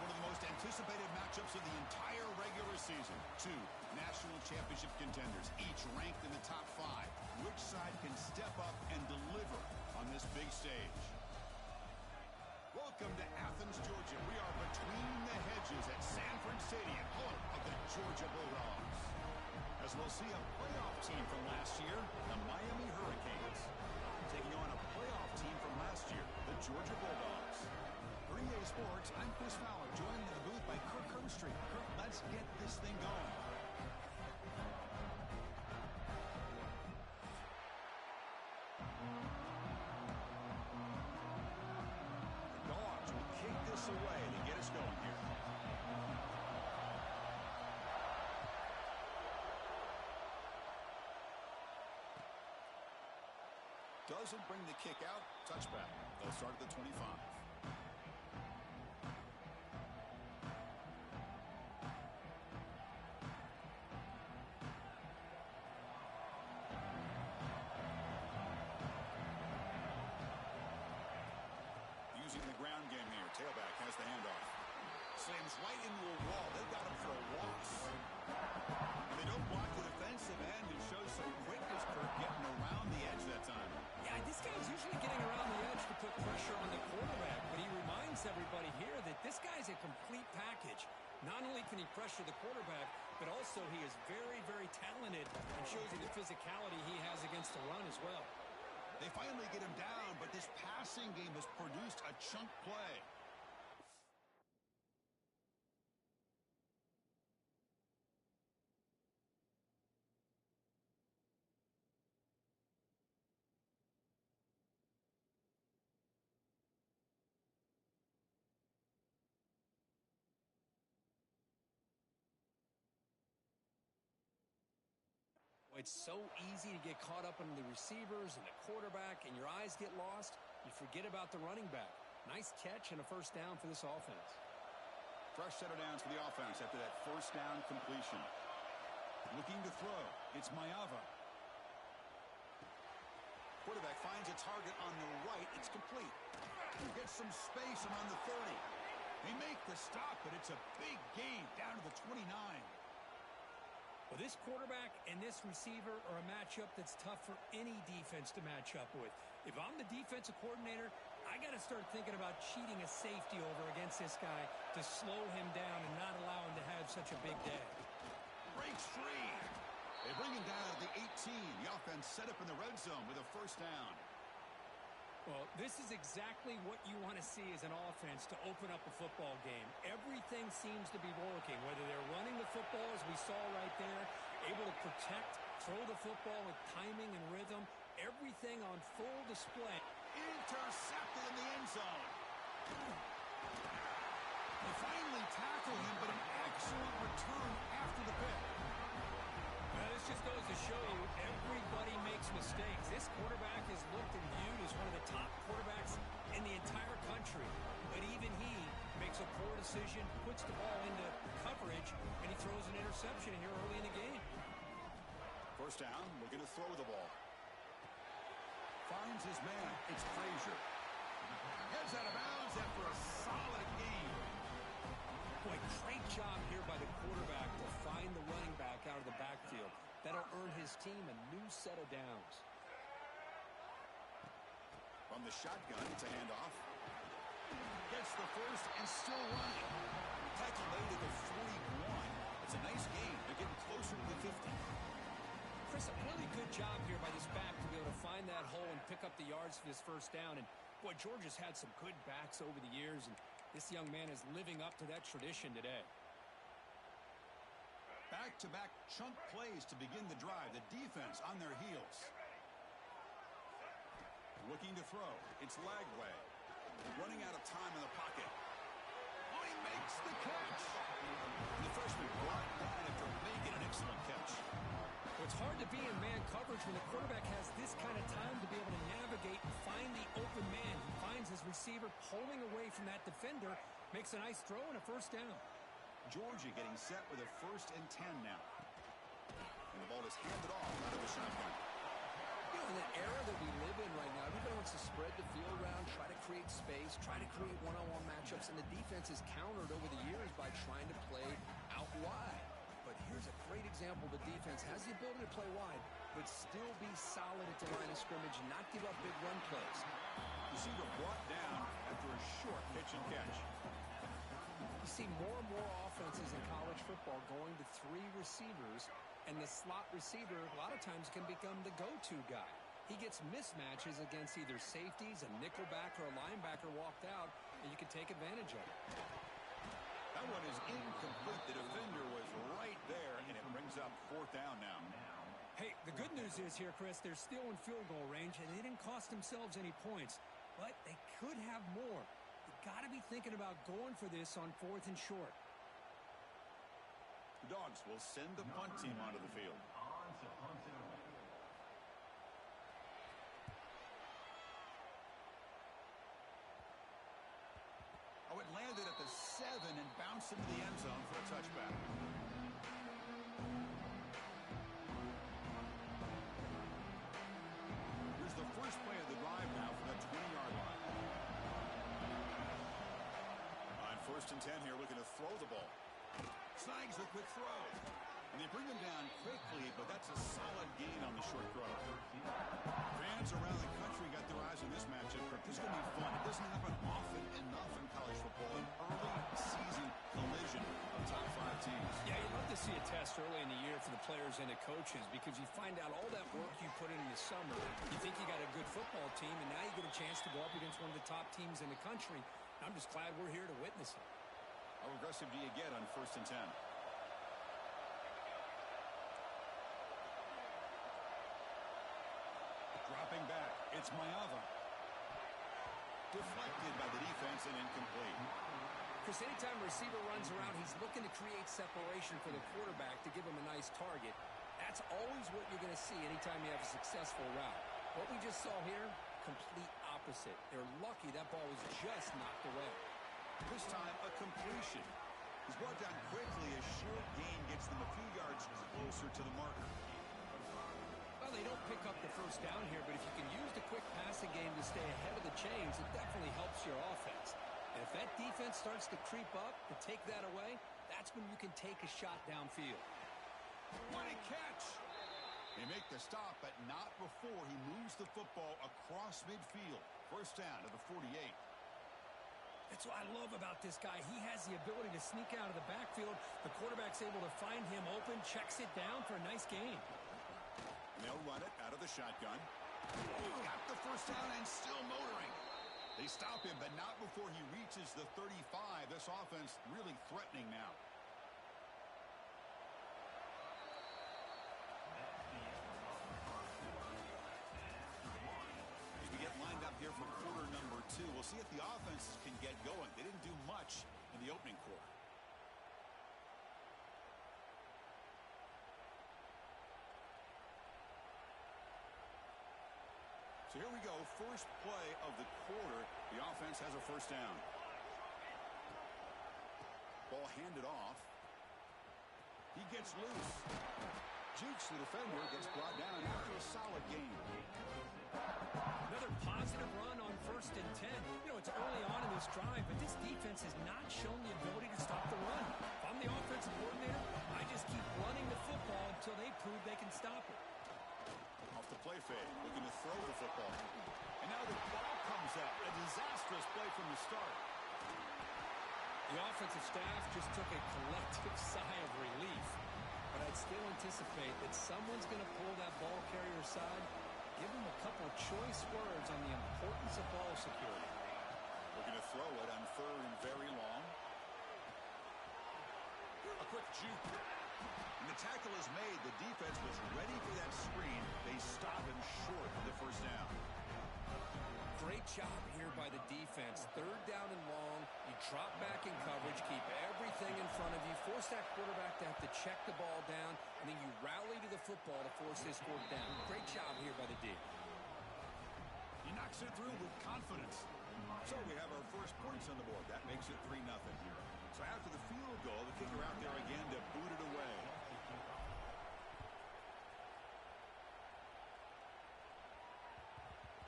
one of the most anticipated matchups of the entire regular season. Two national championship contenders, each ranked in the top 5. Which side can step up and deliver on this big stage? Welcome to Athens, Georgia. We are between the hedges at Sanford Stadium, home of the Georgia Bulldogs. As we'll see a playoff team from last year, the Miami Hurricanes, taking on a playoff team from last year, the Georgia Bulldogs. For EA Sports, I'm Chris Fowler, joined in the booth by Kirk Herbstreit. Kirk, let's get this thing going. The Dogs will kick this away to get us going here. Doesn't bring the kick out. Touchback. They'll start at the 25. Using the ground game here. Tailback has the handoff. Slams right into a wall. They've got him for a loss. And they don't block the defensive end and show some quickness for getting around the edge that time. Yeah, this guy's usually getting around the edge to put pressure on the quarterback, but he reminds everybody here that this guy's a complete package. Not only can he pressure the quarterback, but also he is very, very talented and shows you the physicality he has against the run as well. They finally get him down, but this passing game has produced a chunk play. It's so easy to get caught up in the receivers and the quarterback, and your eyes get lost. You forget about the running back. Nice catch and a first down for this offense. Fresh set of downs for the offense after that first down completion. Looking to throw. It's Mayava. Quarterback finds a target on the right. It's complete. Gets some space around the 30. They make the stop, but it's a big gain down to the 29. Well, this quarterback and this receiver are a matchup that's tough for any defense to match up with. If I'm the defensive coordinator, I got to start thinking about cheating a safety over against this guy to slow him down and not allow him to have such a big day. Breaks free. They bring him down at the 18. The offense set up in the red zone with a first down. Well, this is exactly what you want to see as an offense to open up a football game. Everything seems to be working, whether they're running the football, as we saw right there, able to protect, throw the football with timing and rhythm, everything on full display. Intercepted in the end zone. They finally tackle him, but an excellent return after the pick. Well, this just goes to show you everybody makes mistakes. This quarterback is looked and viewed as one of the top quarterbacks in the entire country. But even he makes a poor decision, puts the ball into coverage, and he throws an interception here early in the game. First down, looking to throw the ball. Finds his man. It's Frazier. Heads out of bounds after a solid game. Boy, great job here by the quarterback to find the running back out of the backfield. That'll earn his team a new set of downs. From the shotgun, it's a handoff. Gets the first and still running. Tackle made at the 41. It's a nice game. They're getting closer to the 50. Chris, a really good job here by this back to be able to find that hole and pick up the yards for this first down. And, boy, Georgia's had some good backs over the years, and this young man is living up to that tradition today. Back-to-back chunk plays to begin the drive. The defense on their heels. Looking to throw. It's Lagway. Running out of time in the pocket. Oh, he makes the catch. The freshman brought down after making an excellent catch. Well, it's hard to be in man coverage when the quarterback has this kind of time to be able to navigate and find the open man. He finds his receiver pulling away from that defender, makes a nice throw and a first down. Georgia getting set with a 1st and 10 now. And the ball is handed off out of the shotgun. You know, in the era that we live in right now, everybody wants to spread the field around, try to create space, try to create one-on-one matchups, and the defense is countered over the years by trying to play out wide. But here's a great example. The defense has the ability to play wide, but still be solid at the line of scrimmage and not give up big run plays. Receiver brought down after a short pitch and catch. You see more and more offenses in college football going to 3 receivers, and the slot receiver a lot of times can become the go-to guy. He gets mismatches against either safeties, a nickelback, or a linebacker walked out, and you can take advantage of it. That one is incomplete. The defender was right there, and it brings up 4th down now. Hey, the good news is here, Chris, they're still in field goal range, and they didn't cost themselves any points, but they could have more. You got to be thinking about going for this on 4th and short. The Dogs will send the punt team onto the field. Oh, it landed at the 7 and bounced into the end zone for a touchback. Here's the first play of the drive now from the 20-yard line. On 1st and 10 here, looking to throw the ball. Snags a quick throw. And they bring him down quickly, but that's a solid gain on the short throw. Fans around the country got their eyes on this matchup. This is going to be fun. It doesn't happen often enough in college football. An early season collision of top 5 teams. Yeah, you'd love to see a test early in the year for the players and the coaches because you find out all that work you put in the summer. You think you got a good football team, and now you get a chance to go up against one of the top teams in the country. I'm just glad we're here to witness it. How aggressive do you get on 1st and 10? Dropping back, it's Mayava. Deflected by the defense and incomplete. Chris, anytime a receiver runs around, he's looking to create separation for the quarterback to give him a nice target. That's always what you're going to see anytime you have a successful route. What we just saw here, complete opposite. They're lucky that ball was just knocked away. This time, a completion. He's brought down quickly. A short gain gets them a few yards closer to the marker. Well, they don't pick up the first down here, but if you can use the quick passing game to stay ahead of the chains, it definitely helps your offense. And if that defense starts to creep up and take that away, that's when you can take a shot downfield. What a catch! They make the stop, but not before he moves the football across midfield. 1st down to the 48. That's what I love about this guy. He has the ability to sneak out of the backfield. The quarterback's able to find him open, checks it down for a nice gain. And they'll run it out of the shotgun. Got the 1st down and still motoring. They stop him, but not before he reaches the 35. This offense really threatening now. As we get lined up here for quarter number 2, we'll see if the offenses can get going. They didn't do much in the opening quarter. So here we go, first play of the quarter. The offense has a 1st down. Ball handed off. He gets loose. Jukes the defender, gets brought down after a solid gain. Another positive run on 1st and 10. You know, it's early on in this drive, but this defense has not shown the ability to stop the run. If I'm the offensive coordinator, I just keep running the football until they prove they can stop it. Off the play fake, looking to throw the football. And now the ball comes out. A disastrous play from the start. The offensive staff just took a collective sigh of relief. But I'd still anticipate that someone's going to pull that ball carrier aside, give him a couple of choice words on the importance of ball security. Looking to throw it on 3rd and very long. A quick juke. And the tackle is made. The defense was ready for that screen. They stop him short of the 1st down. Great job here by the defense. 3rd down and long. You drop back in coverage, keep everything in front of you, force that quarterback to have to check the ball down, and then you rally to the football to force this fourth down. Great job here by the D. He knocks it through with confidence. So we have our first points on the board. That makes it 3-0. So after the field goal, the kicker out there again to boot it away.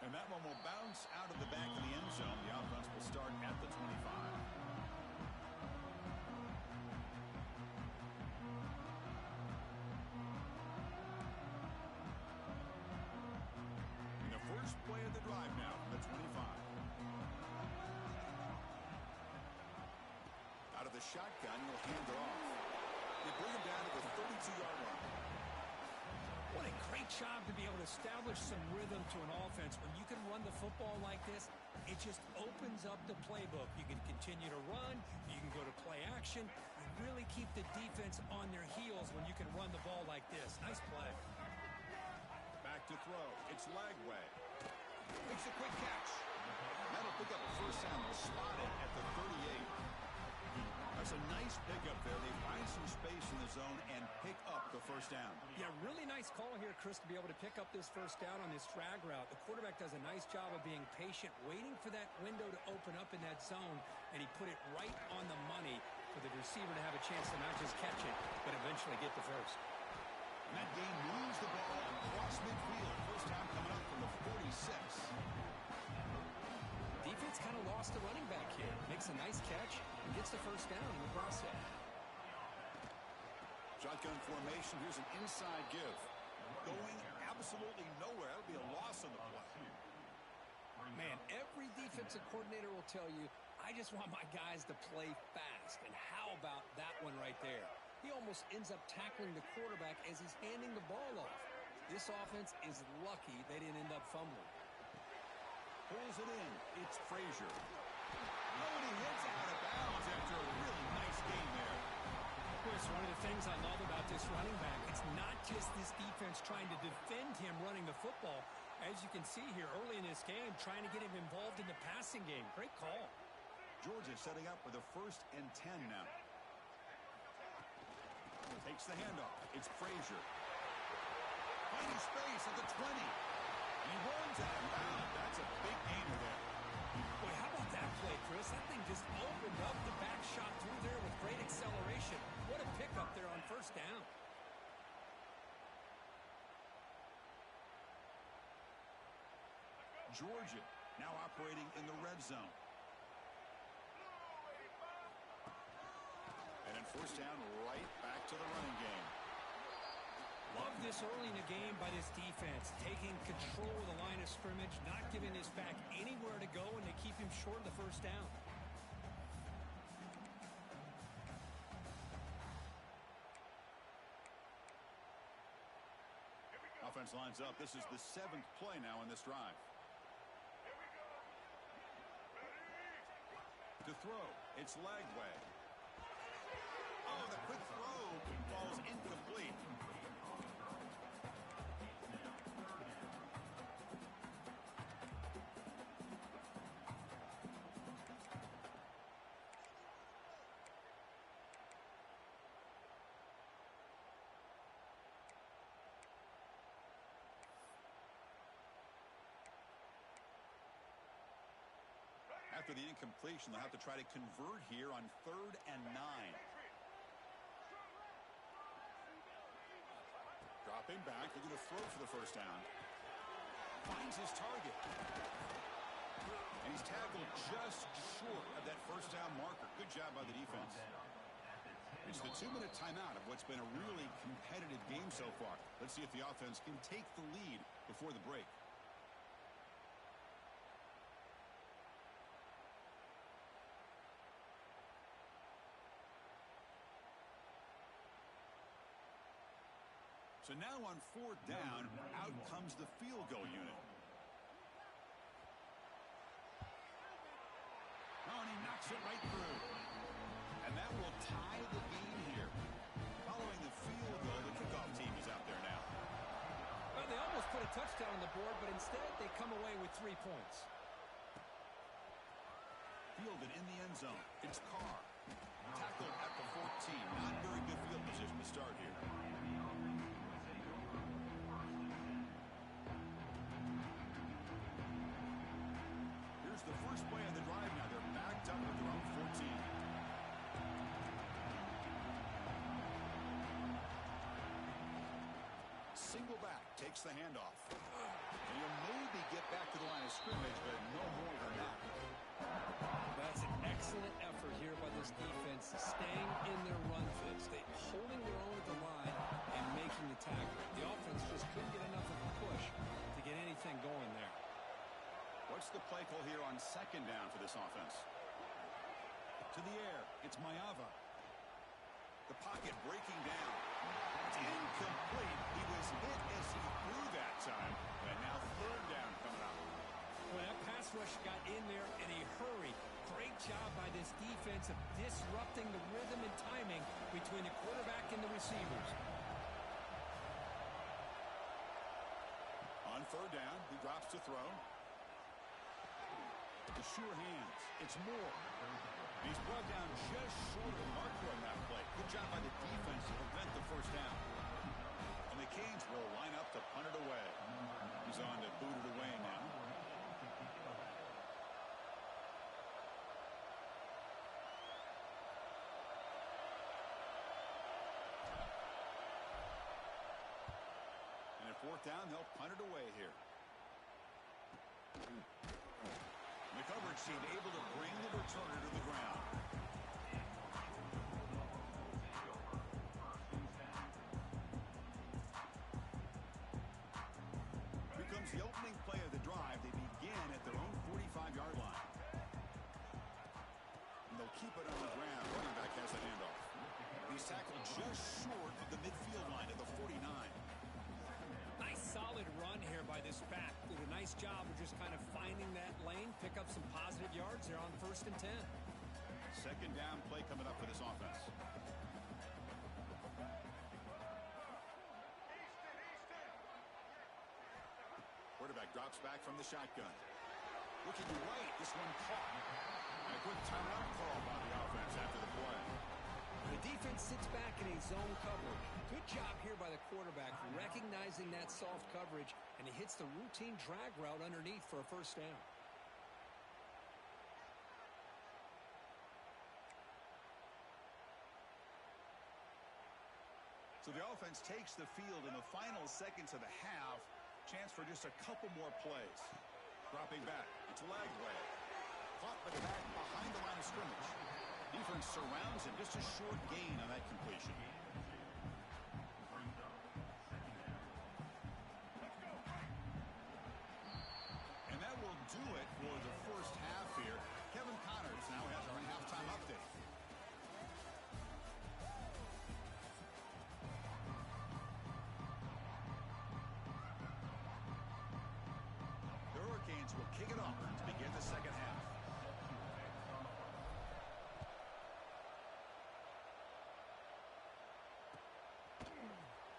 And that one will bounce out of the back of the end zone. The offense will start first play of the drive now from the 25. Out of the shotgun, he'll hand it off. They bring him down to the 32-yard line. What a great job to be able to establish some rhythm to an offense. When you can run the football like this, it just opens up the playbook. You can continue to run. You can go to play action. You really keep the defense on their heels when you can run the ball like this. Nice play. Back to throw. It's Lagway. Makes a quick catch. That'll pick up a first down. They'll spot it at the 38. That's a nice pickup there. They find some space in the zone and pick up the first down. Yeah, really nice call here, Chris, to be able to pick up this first down on this drag route. The quarterback does a nice job of being patient, waiting for that window to open up in that zone, and he put it right on the money for the receiver to have a chance to not just catch it, but eventually get the first. And that game moves the ball across midfield. First down coming up from the 46. Defense kind of lost the running back here. Makes a nice catch and gets the first down in the process. Shotgun formation. Here's an inside give. Going absolutely nowhere. That'll be a loss on the play. Man, every defensive coordinator will tell you, I just want my guys to play fast. And how about that one right there? He almost ends up tackling the quarterback as he's handing the ball off. This offense is lucky they didn't end up fumbling. Pulls it in. It's Frazier. Nobody hits out of bounds after a really nice game there. Chris, one of the things I love about this running back, it's not just this defense trying to defend him running the football. As you can see here early in this game, trying to get him involved in the passing game. Great call. Georgia setting up with a 1st and 10 now. Takes the handoff. It's Frazier. Finding space at the 20. He runs out of bounds. That's a big gainer there. Boy, how about that play, Chris? That thing just opened up the back shot through there with great acceleration. What a pickup there on first down. Georgia now operating in the red zone. And in first down, right back to the running game. Love this early in the game by this defense, taking control of the line of scrimmage, not giving this back anywhere to go, and they keep him short of the first down. Offense lines up. This is the 7th play now in this drive. To throw, it's Lagway. Oh, the quick throw falls incomplete. After the incompletion, they'll have to try to convert here on 3rd and 9. Dropping back, they're going to throw for the first down. Finds his target. And he's tackled just short of that first down marker. Good job by the defense. It's the 2-minute timeout of what's been a really competitive game so far. Let's see if the offense can take the lead before the break. So now on 4th down, out comes the field goal unit. Oh, and he knocks it right through. And that will tie the game here. Following the field goal, the kickoff team is out there now. Well, they almost put a touchdown on the board, but instead they come away with 3 points. Fielded in the end zone. It's Carr. Tackled at the 14. Not very good field position to start here. Here's the first play of the drive now. They're backed up at their own 14. Single back, takes the handoff. And he'll maybe get back to the line of scrimmage, but no more than that. That's an excellent effort here by this defense, staying in their run fits, holding their own at the line and making the tackle. The offense just couldn't get enough of a push to get anything going there. cycle here on second down for this offense. To the air, it's Mayava. The pocket breaking down. It's incomplete. He was hit as he threw that time. And now third down coming up. Well, that pass rush got in there in a hurry. Great job by this defense of disrupting the rhythm and timing between the quarterback and the receivers. On third down, he drops to throw. The sure hands. It's Moore. He's brought down just short of marker on that play. Good job by the defense to prevent the first down. And the Canes will line up to punt it away. He's on to boot it away now. And at fourth down, they'll punt it away here. The coverage team able to bring the returner to the ground. Here comes the opening play of the drive. They begin at their own 45-yard line. And they'll keep it on the ground. Running back has the handoff. He's tackled just short of the midfield line at the 49. Solid run here by this back. Did a nice job of just kind of finding that lane, pick up some positive yards there on 1st and 10. Second down play coming up for this offense. Quarterback drops back from the shotgun. Looking right, this one caught. And a quick timeout call by the offense after the play. The defense sits back in a zone coverage. Good job here by the quarterback, recognizing that soft coverage, and he hits the routine drag route underneath for a first down. So the offense takes the field in the final seconds of the half. Chance for just a couple more plays. Dropping back. It's Lagway. Caught by the back behind the line of scrimmage. Defense surrounds him. Just a short gain on that completion. And that will do it for the first half here. Kevin Connors now has our halftime update. The Hurricanes will kick it off to begin the second half.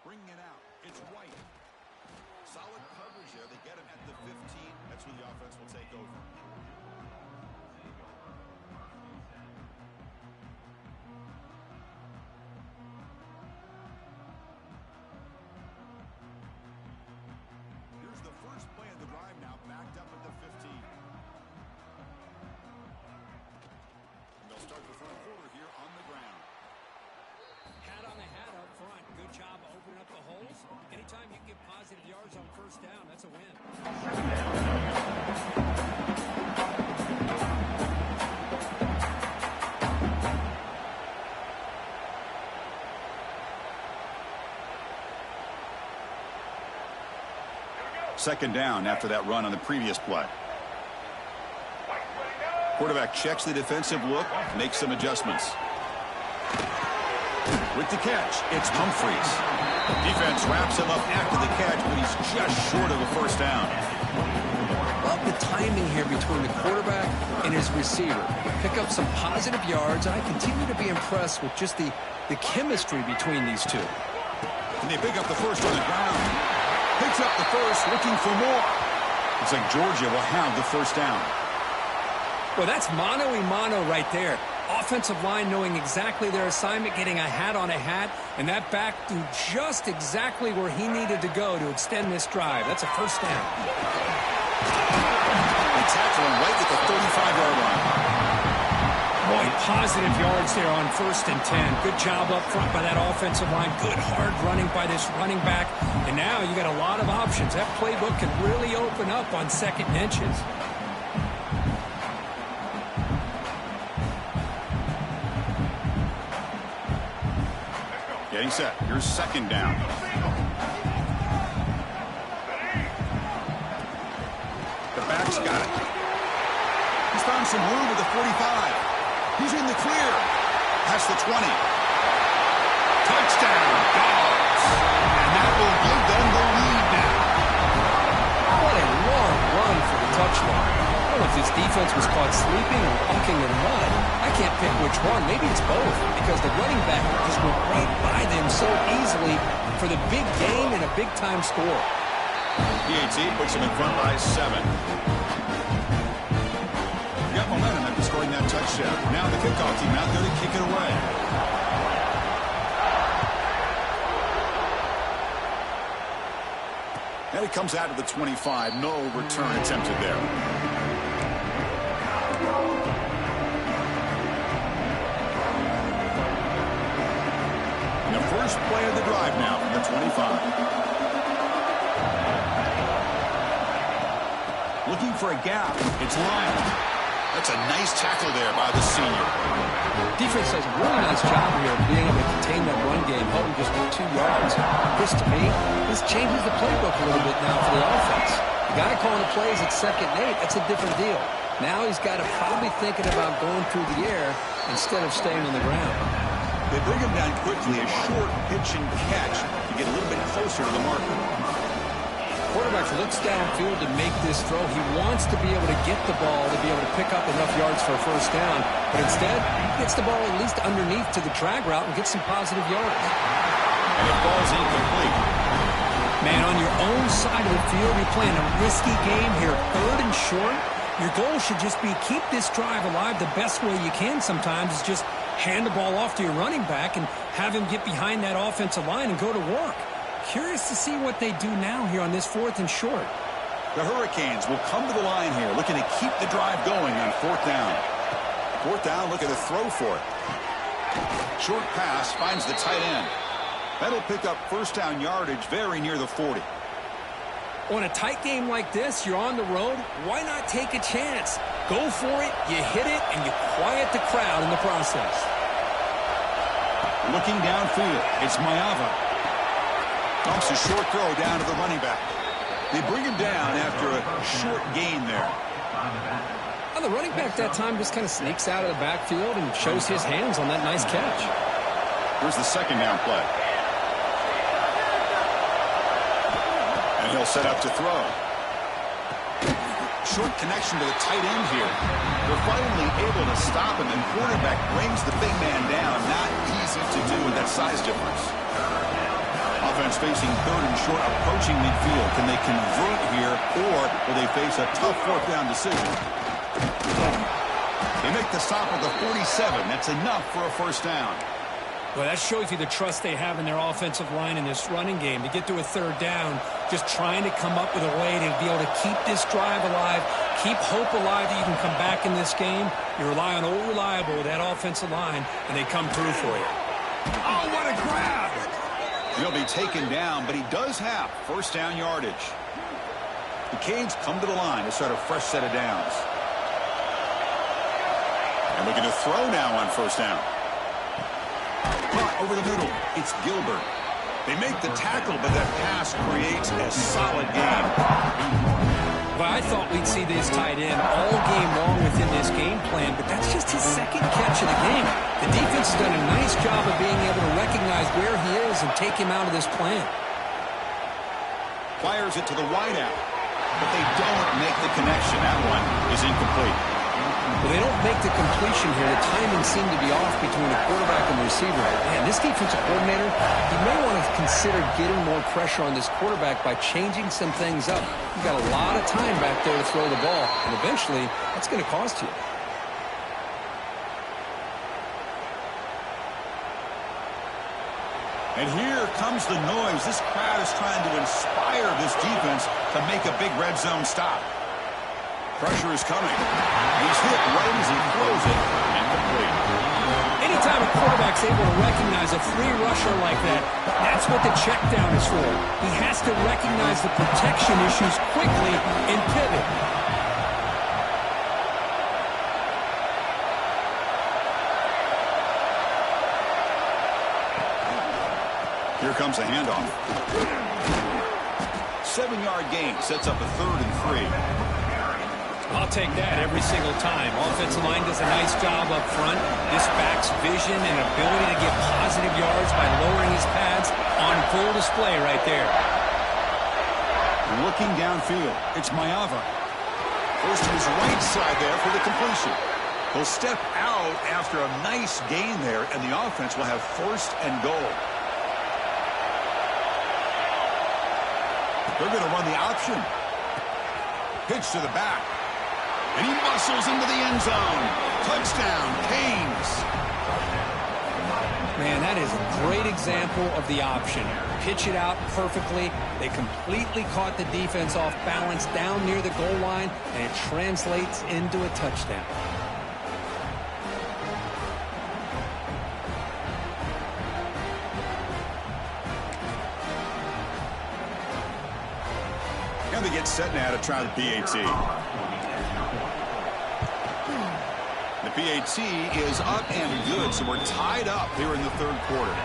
Bringing it out. It's White. Solid coverage there. They get him at the 15. That's where the offense will take over. Here's the first play of the drive now, backed up at the 15. And they'll start the third quarter here on the ground. Hat on the hat up front. Good job opening up the holes. Anytime you can get positive yards on first down, that's a win. Second down after that run on the previous play. Quarterback checks the defensive look, makes some adjustments. With the catch, it's Humphreys. Defense wraps him up after the catch, but he's just short of a first down. Love the timing here between the quarterback and his receiver. Pick up some positive yards, and I continue to be impressed with just the chemistry between these two. And they pick up the first on the ground. Picks up the first, looking for more. Looks like Georgia will have the first down. Well, that's mano-a-mano right there. Offensive line knowing exactly their assignment, getting a hat on a hat, and that back do just exactly where he needed to go to extend this drive. That's a first down. They tackle him right at the 35-yard line. Boy, positive yards there on 1st and 10. Good job up front by that offensive line. Good hard running by this running back. And now you got a lot of options. That playbook can really open up on 2nd and inches. Getting set. Here's second down. The back's got it. He's found some room at the 45. He's in the clear. That's the 20. Touchdown, Dogs. And that will give them the lead now. What a long run for the touchdown. I don't know if this defense was caught sleeping or walking in mud. I can't pick which one. Maybe it's both, because the running back just went right by them so easily for the big gain and a big-time score. PAT puts him in front by 7. Got momentum after scoring that touchdown. Now the kickoff team out there to kick it away. And it comes out to the 25. No return attempted there. And the first play of the drive now from the 25. Looking for a gap. It's Lyon. That's a nice tackle there by the senior. Defense does a really nice job here of being able to contain that run game, holding just 2 yards. This, to me, this changes the playbook a little bit now for the offense. The guy calling the plays at 2nd and 8, that's a different deal. Now he's got to probably thinking about going through the air instead of staying on the ground. They bring him down quickly, a short pitch and catch to get a little bit closer to the marker. Quarterback looks downfield to make this throw. He wants to be able to get the ball to be able to pick up enough yards for a first down, but instead he gets the ball at least underneath to the drag route and gets some positive yards. And it falls incomplete. Man, on your own side of the field, you're playing a risky game here, 3rd and short. Your goal should just be keep this drive alive the best way you can sometimes is just hand the ball off to your running back and have him get behind that offensive line and go to work. Curious to see what they do now here on this 4th and short. The Hurricanes will come to the line here, looking to keep the drive going on 4th down. 4th down, looking to throw for it. Short pass finds the tight end. That'll pick up first down yardage very near the 40. On a tight game like this, you're on the road. Why not take a chance? Go for it, you hit it, and you quiet the crowd in the process. Looking downfield, it's Mayava. Dumps a short throw down to the running back. They bring him down after a short gain there. Well, the running back that time just kind of sneaks out of the backfield and shows his hands on that nice catch. Here's the 2nd down play. And he'll set up to throw. Short connection to the tight end here. They're finally able to stop him, and quarterback brings the big man down. Not easy to do with that size difference. Offense facing 3rd and short, approaching midfield. Can they convert here, or will they face a tough 4th down decision? They make the stop at the 47. That's enough for a first down. Well, that shows you the trust they have in their offensive line in this running game. To get to a 3rd down, just trying to come up with a way to be able to keep this drive alive, keep hope alive that you can come back in this game. You rely on old reliable, that offensive line, and they come through for you. Oh, what a grab! He'll be taken down, but he does have first down yardage. The Canes come to the line to start a fresh set of downs. And we're going to throw now on first down. Caught over the middle. It's Gilbert. They make the tackle, but that pass creates a solid gain. Well, I thought we'd see this tight end all game long within this game plan, but that's just his 2nd catch of the game. The defense has done a nice job of being able to recognize where he is and take him out of this plan. Fires it to the wideout, but they don't make the connection. That one is incomplete. Well, they don't make the completion here. The timing seemed to be off between the quarterback and the receiver. Man, this defensive coordinator, he may want to consider getting more pressure on this quarterback by changing some things up. You've got a lot of time back there to throw the ball, and eventually that's going to cost you. And here comes the noise. This crowd is trying to inspire this defense to make a big red zone stop. Pressure is coming. He's hit right as he throws it, and complete. Anytime a quarterback's able to recognize a free rusher like that, that's what the check down is for. He has to recognize the protection issues quickly and pivot. Here comes a handoff. 7-yard gain sets up a 3rd and 3. I'll take that every single time. Offensive line does a nice job up front. This back's vision and ability to get positive yards by lowering his pads on full display right there. Looking downfield, it's Maeva. Goes to his right side there for the completion. He'll step out after a nice gain there, and the offense will have first and goal. They're going to run the option. Pitch to the back. And he muscles into the end zone. Touchdown, Canes. Man, that is a great example of the option. Pitch it out perfectly. They completely caught the defense off balance down near the goal line, and it translates into a touchdown. And they get set now to try the PAT. The PAT is up and good, so we're tied up here in the third quarter.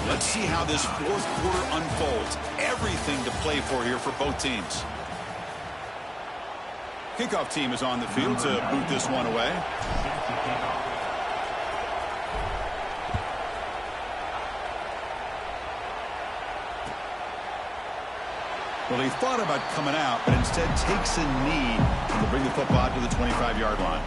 Let's see how this fourth quarter unfolds. Everything to play for here for both teams. Kickoff team is on the field to boot this one away. Well, he thought about coming out, but instead takes a knee to bring the football to the 25-yard line.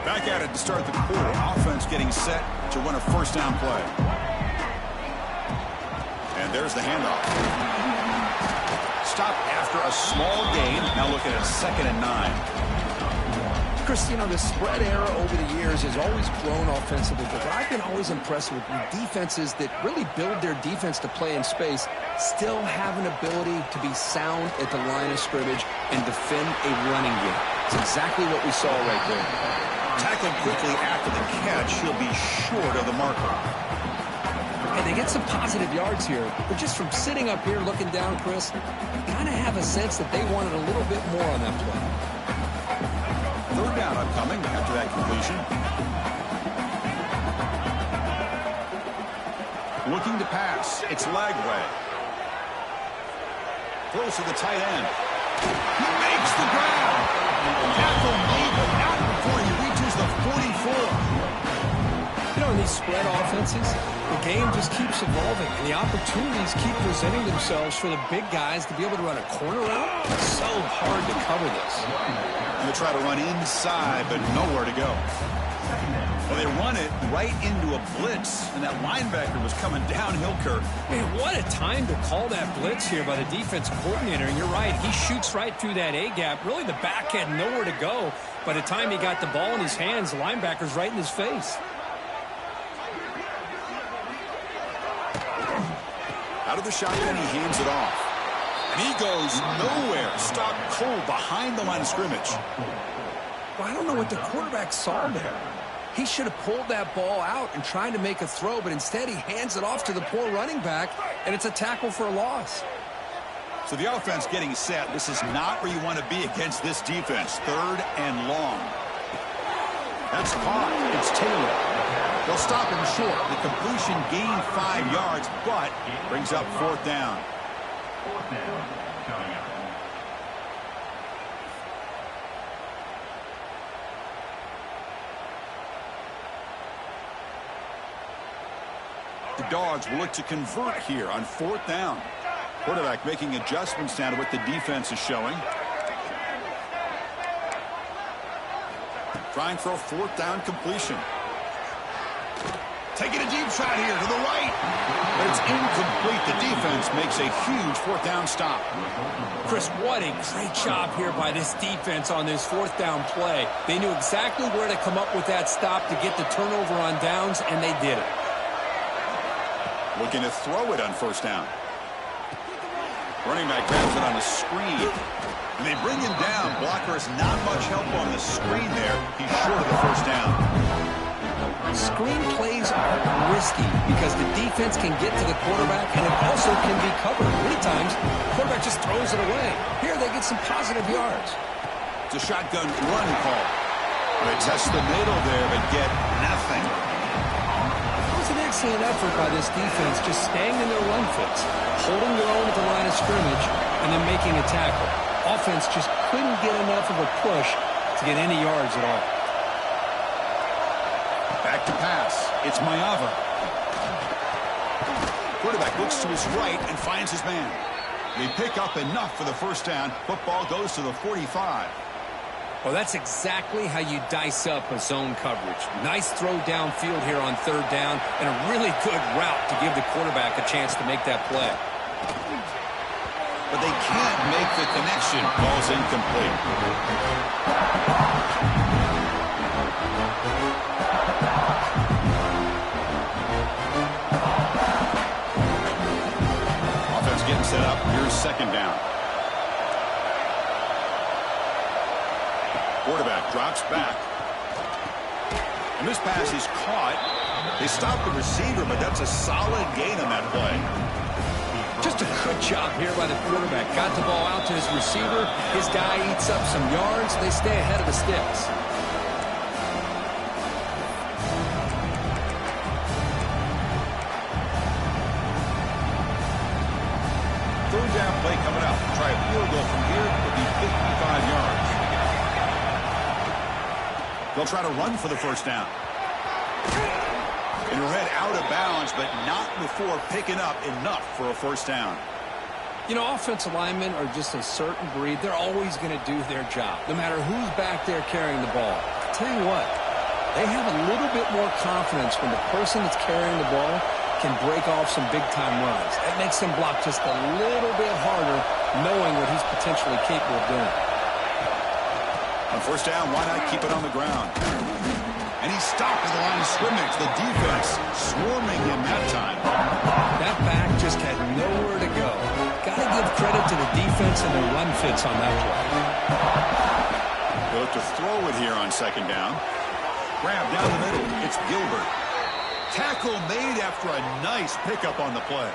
Back at it to start the quarter. Offense getting set to run a first down play. And there's the handoff. Stop after a small gain. Now looking at 2nd and 9. Chris, you know, the spread era over the years has always grown offensively, but I've been always impressed with defenses that really build their defense to play in space, still have an ability to be sound at the line of scrimmage and defend a running game. It's exactly what we saw right there. Tackled quickly after the catch, he'll be short of the marker. And they get some positive yards here, but just from sitting up here looking down, Chris, kind of have a sense that they wanted a little bit more on that play. Third down upcoming after that completion. Looking to pass. It's Lagway. Throws to the tight end. He makes the grab. Tackle made, but not before he reaches the 44. You know, in these spread offenses, the game just keeps evolving, and the opportunities keep presenting themselves for the big guys to be able to run a corner route. It's so hard to cover this. And they try to run inside, but nowhere to go. Well, they run it right into a blitz, and that linebacker was coming downhill, Kirk. Man, what a time to call that blitz here by the defense coordinator. And you're right, he shoots right through that A-gap. Really, the back had nowhere to go. By the time he got the ball in his hands, the linebacker's right in his face. Out of the shotgun, he hands it off. And he goes nowhere. Stopped cold behind the line of scrimmage. Well, I don't know what the quarterback saw there. He should have pulled that ball out and tried to make a throw, but instead he hands it off to the poor running back, and it's a tackle for a loss. So the offense getting set. This is not where you want to be against this defense. 3rd and long. That's caught. It's Taylor. They'll stop him short. The completion gained 5 yards, but brings up 4th down. The Dogs will look to convert here on 4th down. Quarterback making adjustments now to what the defense is showing. Trying for a 4th down completion. Taking a deep shot here to the right. But it's incomplete. The defense makes a huge 4th down stop. Chris, what a great job here by this defense on this 4th down play. They knew exactly where to come up with that stop to get the turnover on downs, and they did it. Looking to throw it on 1st down. Running back grabs it on a screen. And they bring him down. Blocker has not much help on the screen there. He's short of the 1st down. Screen plays are risky because the defense can get to the quarterback, and it also can be covered. Many times, the quarterback just throws it away. Here, they get some positive yards. It's a shotgun run call. They test the middle there, but get nothing. That was an excellent effort by this defense, just staying in their run fits, holding their own at the line of scrimmage, and then making a tackle. Offense just couldn't get enough of a push to get any yards at all. Back to pass. It's Mayava. Quarterback looks to his right and finds his man. They pick up enough for the first down. Football goes to the 45. Well, that's exactly how you dice up a zone coverage. Nice throw downfield here on third down, and a really good route to give the quarterback a chance to make that play. But they can't make the connection. Ball's incomplete. Offense getting set up. Here's second down. Quarterback drops back. And this pass is caught. They stop the receiver, but that's a solid gain on that play. Just a good job here by the quarterback. Got the ball out to his receiver. His guy eats up some yards. They stay ahead of the sticks. Third down play coming up. Try a field goal from here. It'll be 55 yards. They'll try to run for the first down. And read out of bounds, but not before picking up enough for a first down. You know, offensive linemen are just a certain breed. They're always going to do their job, no matter who's back there carrying the ball. I'll tell you what, they have a little bit more confidence when the person that's carrying the ball can break off some big-time runs. That makes them block just a little bit harder, knowing what he's potentially capable of doing. On first down, why not keep it on the ground? And he stopped at the line of scrimmage. The defense swarming him that time. That back just had nowhere to go. Got to give credit to the defense and their run fits on that play. They'll look to throw it here on second down. Grab down the middle. It's Gilbert. Tackle made after a nice pickup on the play.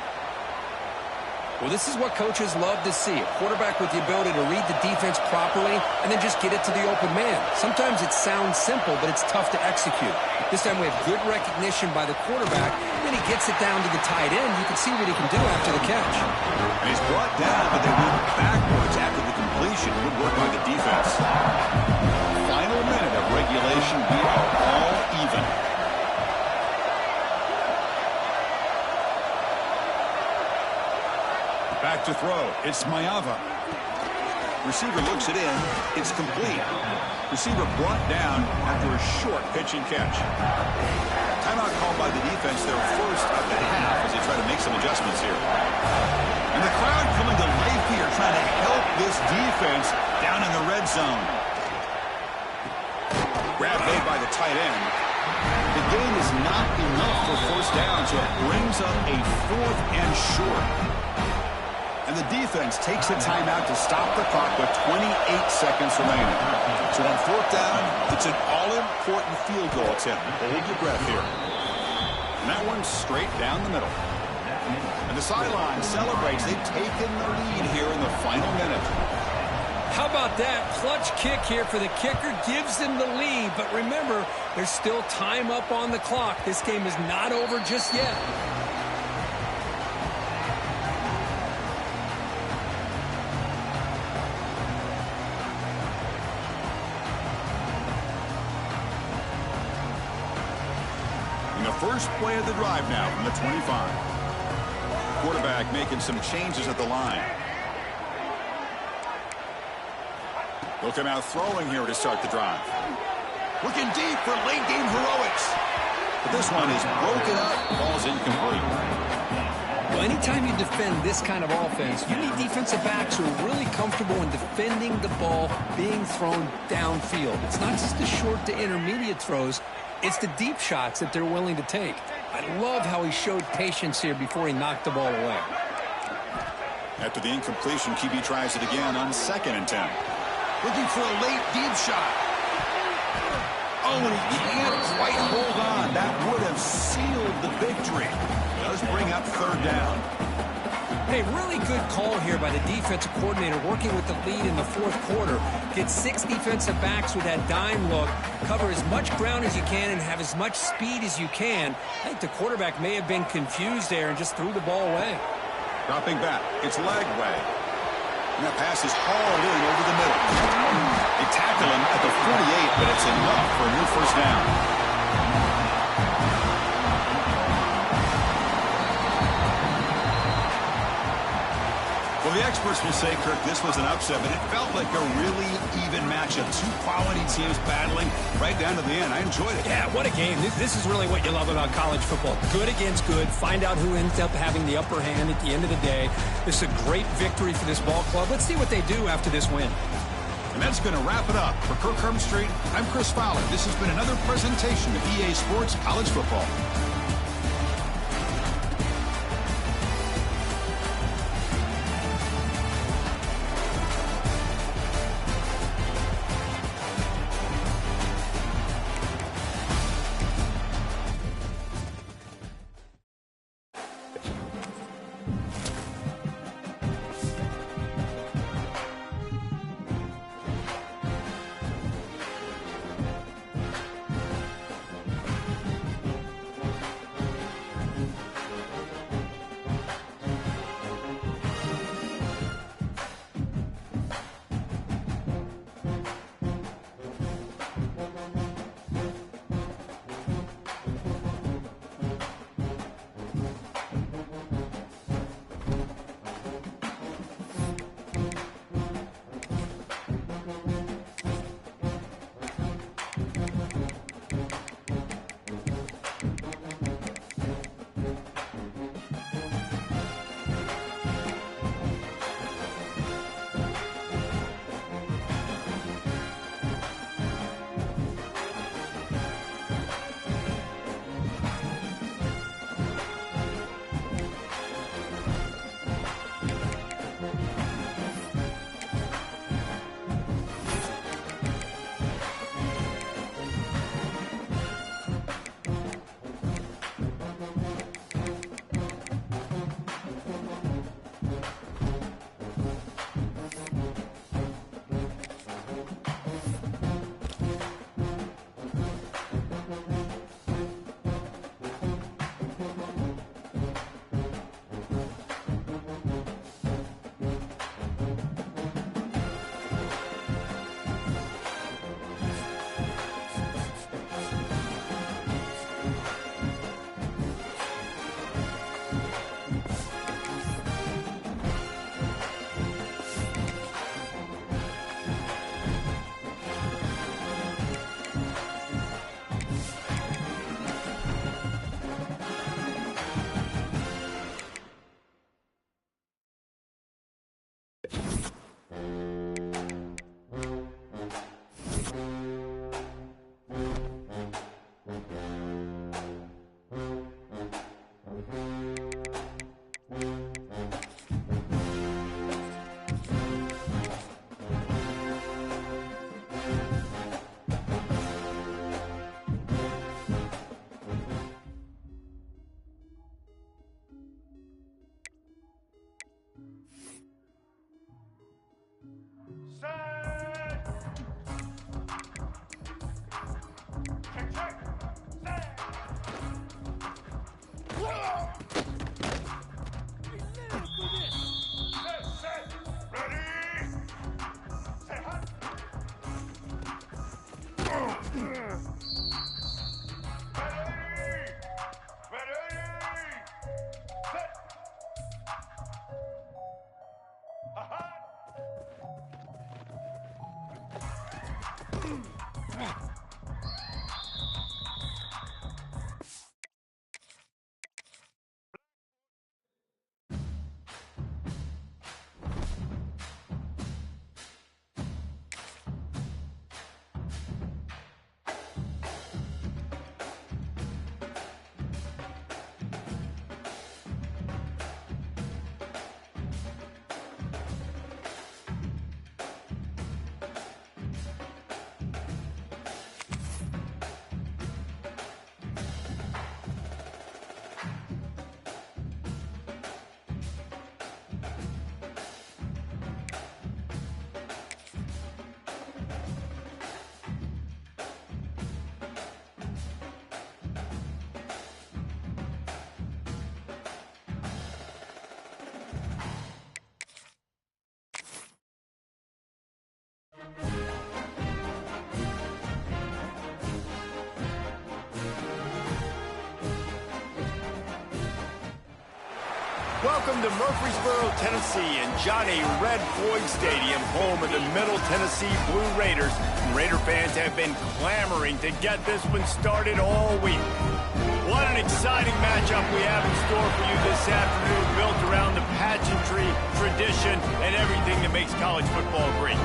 Well, this is what coaches love to see. A quarterback with the ability to read the defense properly and then just get it to the open man. Sometimes it sounds simple, but it's tough to execute. This time we have good recognition by the quarterback. Then he gets it down to the tight end. You can see what he can do after the catch. And he's brought down, but they went backwards after the completion. Good work by the defense. Final minute of regulation. We are all even. Back to throw. It's Mayava. Receiver looks it in. It's complete. Receiver brought down after a short pitch and catch. Timeout called by the defense, their first of the half, as they try to make some adjustments here. And the crowd coming to life here, trying to help this defense down in the red zone. Grab made by the tight end. The gain is not enough for first down, so it brings up a fourth and short. And the defense takes a timeout to stop the clock with 28 seconds remaining. So on fourth down, it's an all-important field goal attempt. Hold your breath here. And that one's straight down the middle. And the sideline celebrates. They've taken the lead here in the final minute. How about that? Clutch kick here for the kicker. Gives them the lead. But remember, there's still time up on the clock. This game is not over just yet. First play of the drive now from the 25. Quarterback making some changes at the line. They'll come out throwing here to start the drive. Looking deep for late game heroics. But this one is broken up. Ball's incomplete. Well, anytime you defend this kind of offense, you need defensive backs who are really comfortable in defending the ball being thrown downfield. It's not just the short to intermediate throws. It's the deep shots that they're willing to take. I love how he showed patience here before he knocked the ball away. After the incompletion, QB tries it again on 2nd and 10. Looking for a late deep shot. Oh, and he can't quite hold on. That would have sealed the victory. Does bring up third down. Hey, really good call here by the defensive coordinator working with the lead in the fourth quarter. Get 6 defensive backs with that dime look, cover as much ground as you can, and have as much speed as you can. I think the quarterback may have been confused there and just threw the ball away. Dropping back. It's leg way. And that pass is hauled in over the middle. They tackle him at the 48, but it's enough for a new first down. Well, the experts will say, Kirk, this was an upset, but it felt like a really even matchup. 2 quality teams battling right down to the end. I enjoyed it. Yeah, what a game. This is really what you love about college football. Good against good. Find out who ends up having the upper hand at the end of the day. This is a great victory for this ball club. Let's see what they do after this win. And that's going to wrap it up. For Kirk Street, I'm Chris Fowler. This has been another presentation of EA Sports College Football. Welcome to Murfreesboro, Tennessee, and Johnny Red Floyd Stadium, home of the Middle Tennessee Blue Raiders. And Raider fans have been clamoring to get this one started all week. What an exciting matchup we have in store for you this afternoon, built around the pageantry, tradition, and everything that makes college football great.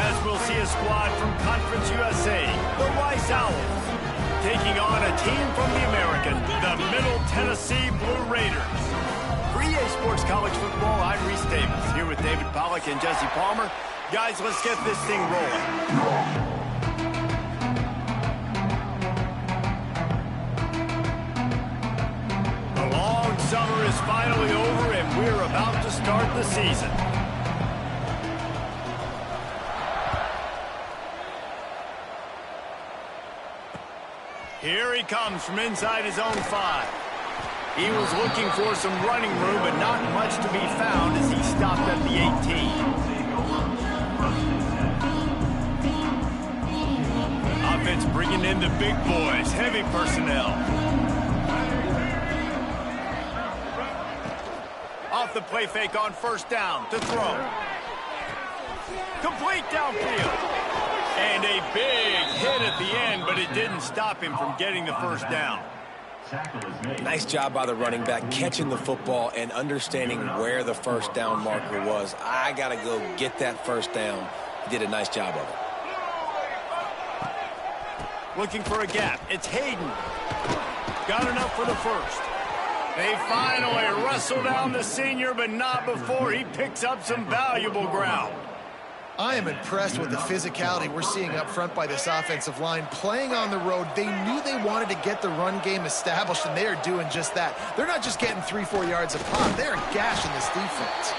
As we'll see a squad from Conference USA, the Rice Owls, taking on a team from the American, the Middle Tennessee Blue Raiders. For EA Sports College Football, I'm Reese Davis, here with David Pollack and Jesse Palmer. Guys, let's get this thing rolling. The long summer is finally over, and we're about to start the season. Here he comes from inside his own 5. He was looking for some running room, but not much to be found as he stopped at the 18. Offense bringing in the big boys, heavy personnel. Off the play fake on first down to throw. Complete downfield. And a big hit at the end, but it didn't stop him from getting the first down. Nice job by the running back, catching the football and understanding where the first down marker was. I got to go get that first down. He did a nice job of it. Looking for a gap. It's Hayden. Got enough for the first. They finally wrestle down the senior, but not before he picks up some valuable ground. I am impressed with the physicality we're seeing up front by this offensive line. Playing on the road, they knew they wanted to get the run game established, and they are doing just that. They're not just getting 3-4 yards a pop. They are gashing this defense.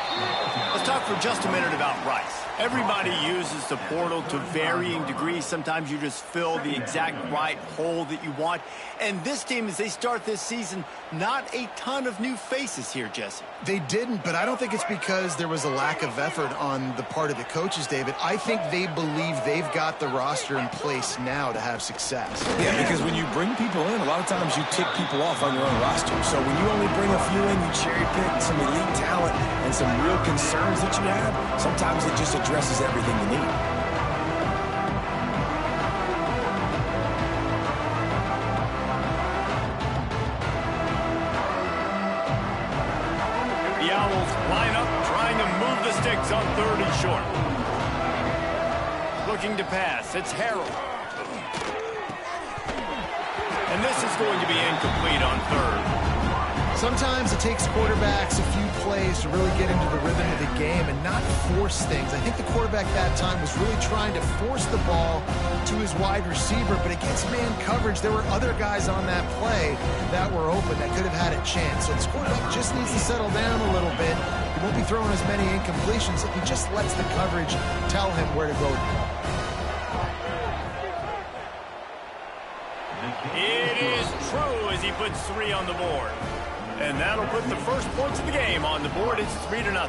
Let's talk for just a minute about Rice. Everybody uses the portal to varying degrees. Sometimes you just fill the exact right hole that you want. And this team, as they start this season, not a ton of new faces here, Jesse. They didn't, but I don't think it's because there was a lack of effort on the part of the coaches, David. I think they believe they've got the roster in place now to have success. Yeah, because when you bring people in, a lot of times you tick people off on your own roster. So when you only bring a few in, you cherry pick some elite talent and some real concerns that you have, sometimes it just addresses everything you need. The Owls line up, trying to move the sticks on 3rd and short. Looking to pass, it's Harold. And this is going to be incomplete on 3rd. Sometimes it takes quarterbacks a few plays to really get into the rhythm of the game and not force things. I think the quarterback that time was really trying to force the ball to his wide receiver, but against man coverage, there were other guys on that play that were open that could have had a chance. So this quarterback just needs to settle down a little bit. He won't be throwing as many incompletions if he just lets the coverage tell him where to go. It is true as he puts 3 on the board. And that'll put the first points of the game on the board. It's 3-0.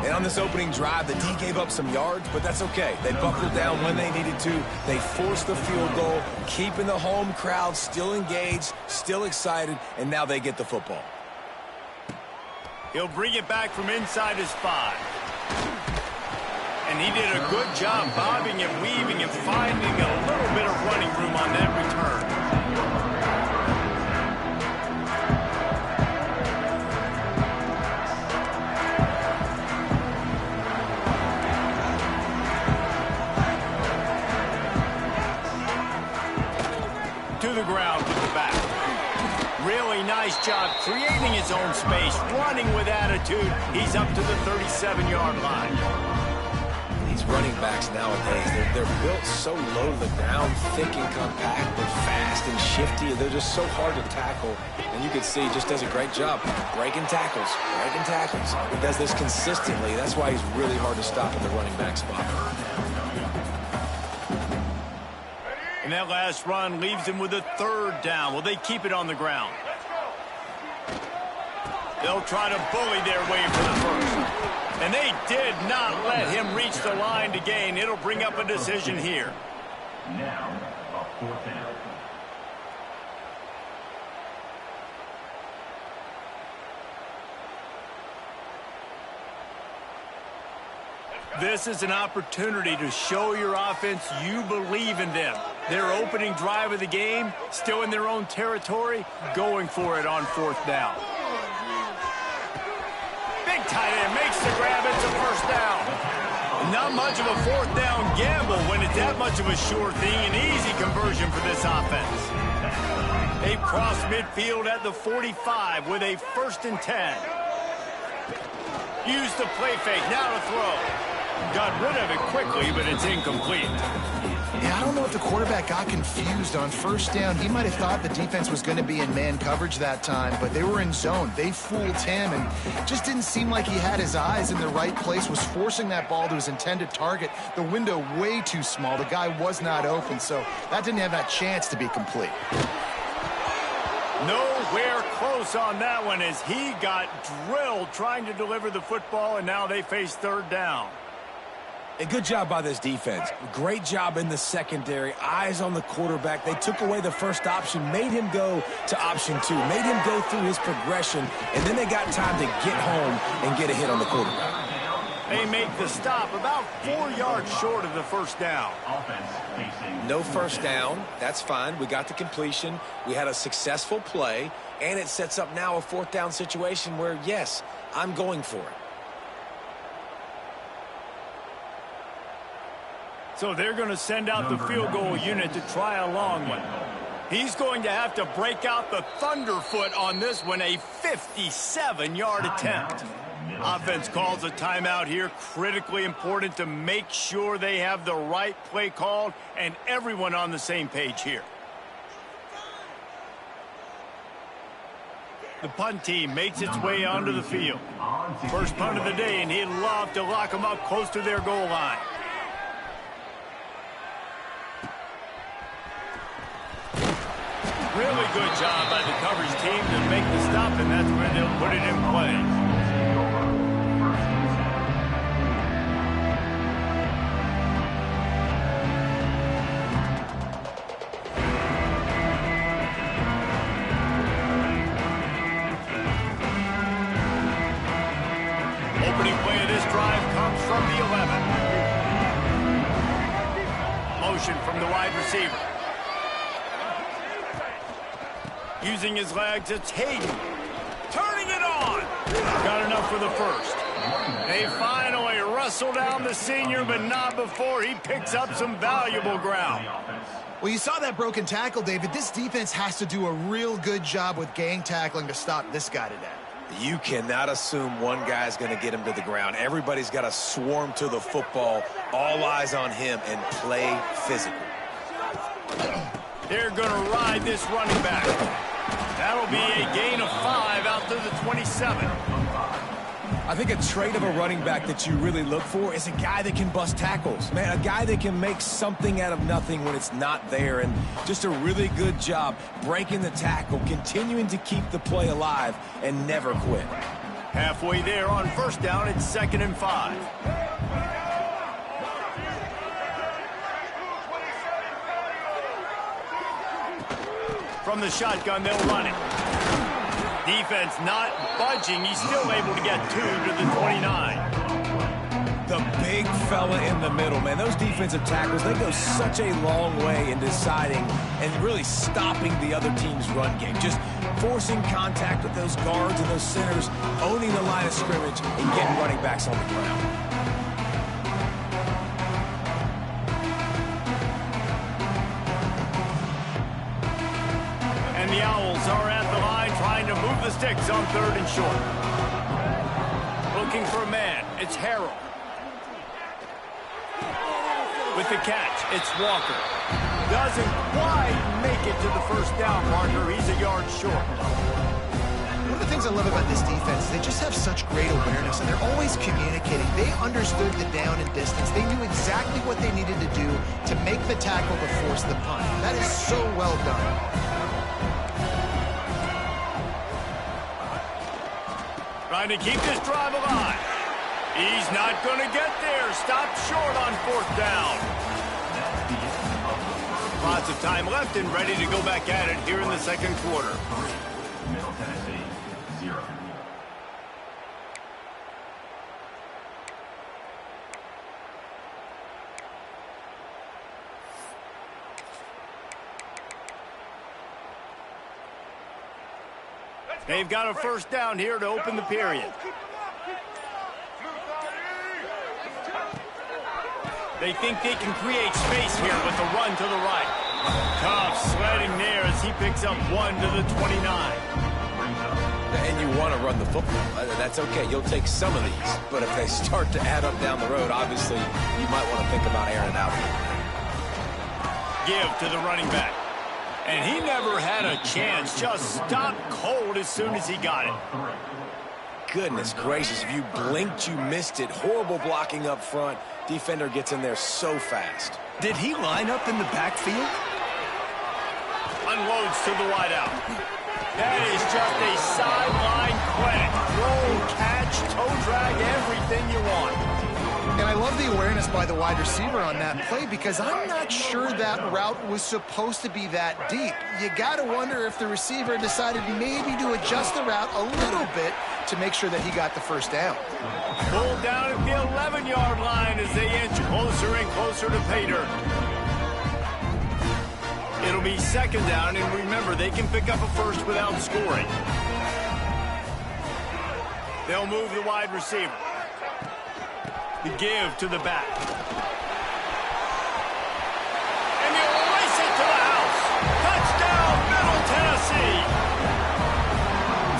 And on this opening drive, the D gave up some yards, but that's okay. They buckled down when they needed to. They forced the field goal, keeping the home crowd still engaged, still excited, and now they get the football. He'll bring it back from inside his 5. And he did a good job bobbing and weaving and finding a little bit of running room on that return. To the ground with the back. Really nice job creating his own space, running with attitude. He's up to the 37-yard line. These running backs nowadays, they're built so low to the ground, thick and compact, but fast and shifty. They're just so hard to tackle. And you can see he just does a great job breaking tackles. He does this consistently. That's why he's really hard to stop at the running back spot. And that last run leaves him with a 3rd down. Will they keep it on the ground? They'll try to bully their way for the first. And they did not let him reach the line to gain. It'll bring up a decision here. Now, a 4th down. This is an opportunity to show your offense you believe in them. Their opening drive of the game, still in their own territory, going for it on 4th down. Big tight end makes the grab. It's a 1st down. Not much of a 4th down gamble when it's that much of a sure thing. An easy conversion for this offense. They cross midfield at the 45 with a 1st and 10. Use the play fake. Now to throw. Got rid of it quickly, but it's incomplete. Yeah, I don't know if the quarterback got confused on 1st down. He might have thought the defense was going to be in man coverage that time, but they were in zone. They fooled him, and just didn't seem like he had his eyes in the right place, was forcing that ball to his intended target. The window way too small. The guy was not open, so that didn't have that chance to be complete. Nowhere close on that one as he got drilled trying to deliver the football, and now they face 3rd down. A good job by this defense. Great job in the secondary. Eyes on the quarterback. They took away the first option, made him go to option 2, made him go through his progression, and then they got time to get home and get a hit on the quarterback. They make the stop about 4 yards short of the 1st down. No 1st down. That's fine. We got the completion. We had a successful play, and it sets up now a 4th down situation where, yes, I'm going for it. So they're going to send out the field goal unit to try a long one. He's going to have to break out the thunderfoot on this one, a 57-yard attempt. Offense calls a timeout here, critically important to make sure they have the right play called and everyone on the same page here. The punt team makes its way onto the field. First punt of the day, and he'd love to lock them up close to their goal line. Really good job by the coverage team to make the stop, and that's where they'll put it in play. Opening play of this drive comes from the 11. Motion from the wide receiver. Using his legs, it's Hayden. Turning it on. Got enough for the 1st. They finally wrestle down the senior, but not before he picks up some valuable ground. Well, you saw that broken tackle, David. This defense has to do a real good job with gang tackling to stop this guy today. You cannot assume one guy's going to get him to the ground. Everybody's got to swarm to the football, all eyes on him, and play physical. They're going to ride this running back. That'll be a gain of 5 out to the 27. I think a trait of a running back that you really look for is a guy that can bust tackles. Man, a guy that can make something out of nothing when it's not there. And just a really good job breaking the tackle, continuing to keep the play alive, and never quit. Halfway there on 1st down, it's 2nd and 5. From the shotgun, they'll run it. Defense not budging. He's still able to get 2 to the 29. The big fella in the middle, man. Those defensive tackles, they go such a long way in deciding and really stopping the other team's run game. Just forcing contact with those guards and those centers, owning the line of scrimmage, and getting running backs on the ground. And the Owls are at the line trying to move the sticks on 3rd and short. Looking for a man. It's Harrell. With the catch, it's Walker. Doesn't quite make it to the 1st down marker. He's a yard short. One of the things I love about this defense is they just have such great awareness, and they're always communicating. They understood the down and distance. They knew exactly what they needed to do to make the tackle to force the punt. That is so well done. Trying to keep this drive alive. He's not going to get there. Stopped short on 4th down. Lots of time left and ready to go back at it here in the 2nd quarter. Middle Tennessee, 0. They've got a first down here to open the period. They think they can create space here with the run to the right. Tough sledding there as he picks up 1 to the 29. And you want to run the football. That's okay. You'll take some of these. But if they start to add up down the road, obviously, you might want to think about airing it out. Give to the running back. And he never had a chance. Just stopped cold as soon as he got it. Goodness gracious. If you blinked, you missed it. Horrible blocking up front. Defender gets in there so fast. Did he line up in the backfield? Unloads to the wideout. That is just a sideline credit. Roll, catch, toe drag, everything you want. And I love the awareness by the wide receiver on that play because I'm not sure that route was supposed to be that deep. You got to wonder if the receiver decided maybe to adjust the route a little bit to make sure that he got the first down. Pulled down at the 11-yard line as they inch closer and closer to pay dirt. It'll be second down, and remember, they can pick up a first without scoring. They'll move the wide receiver. The give to the back. And he'll race it to the house. Touchdown, Middle Tennessee.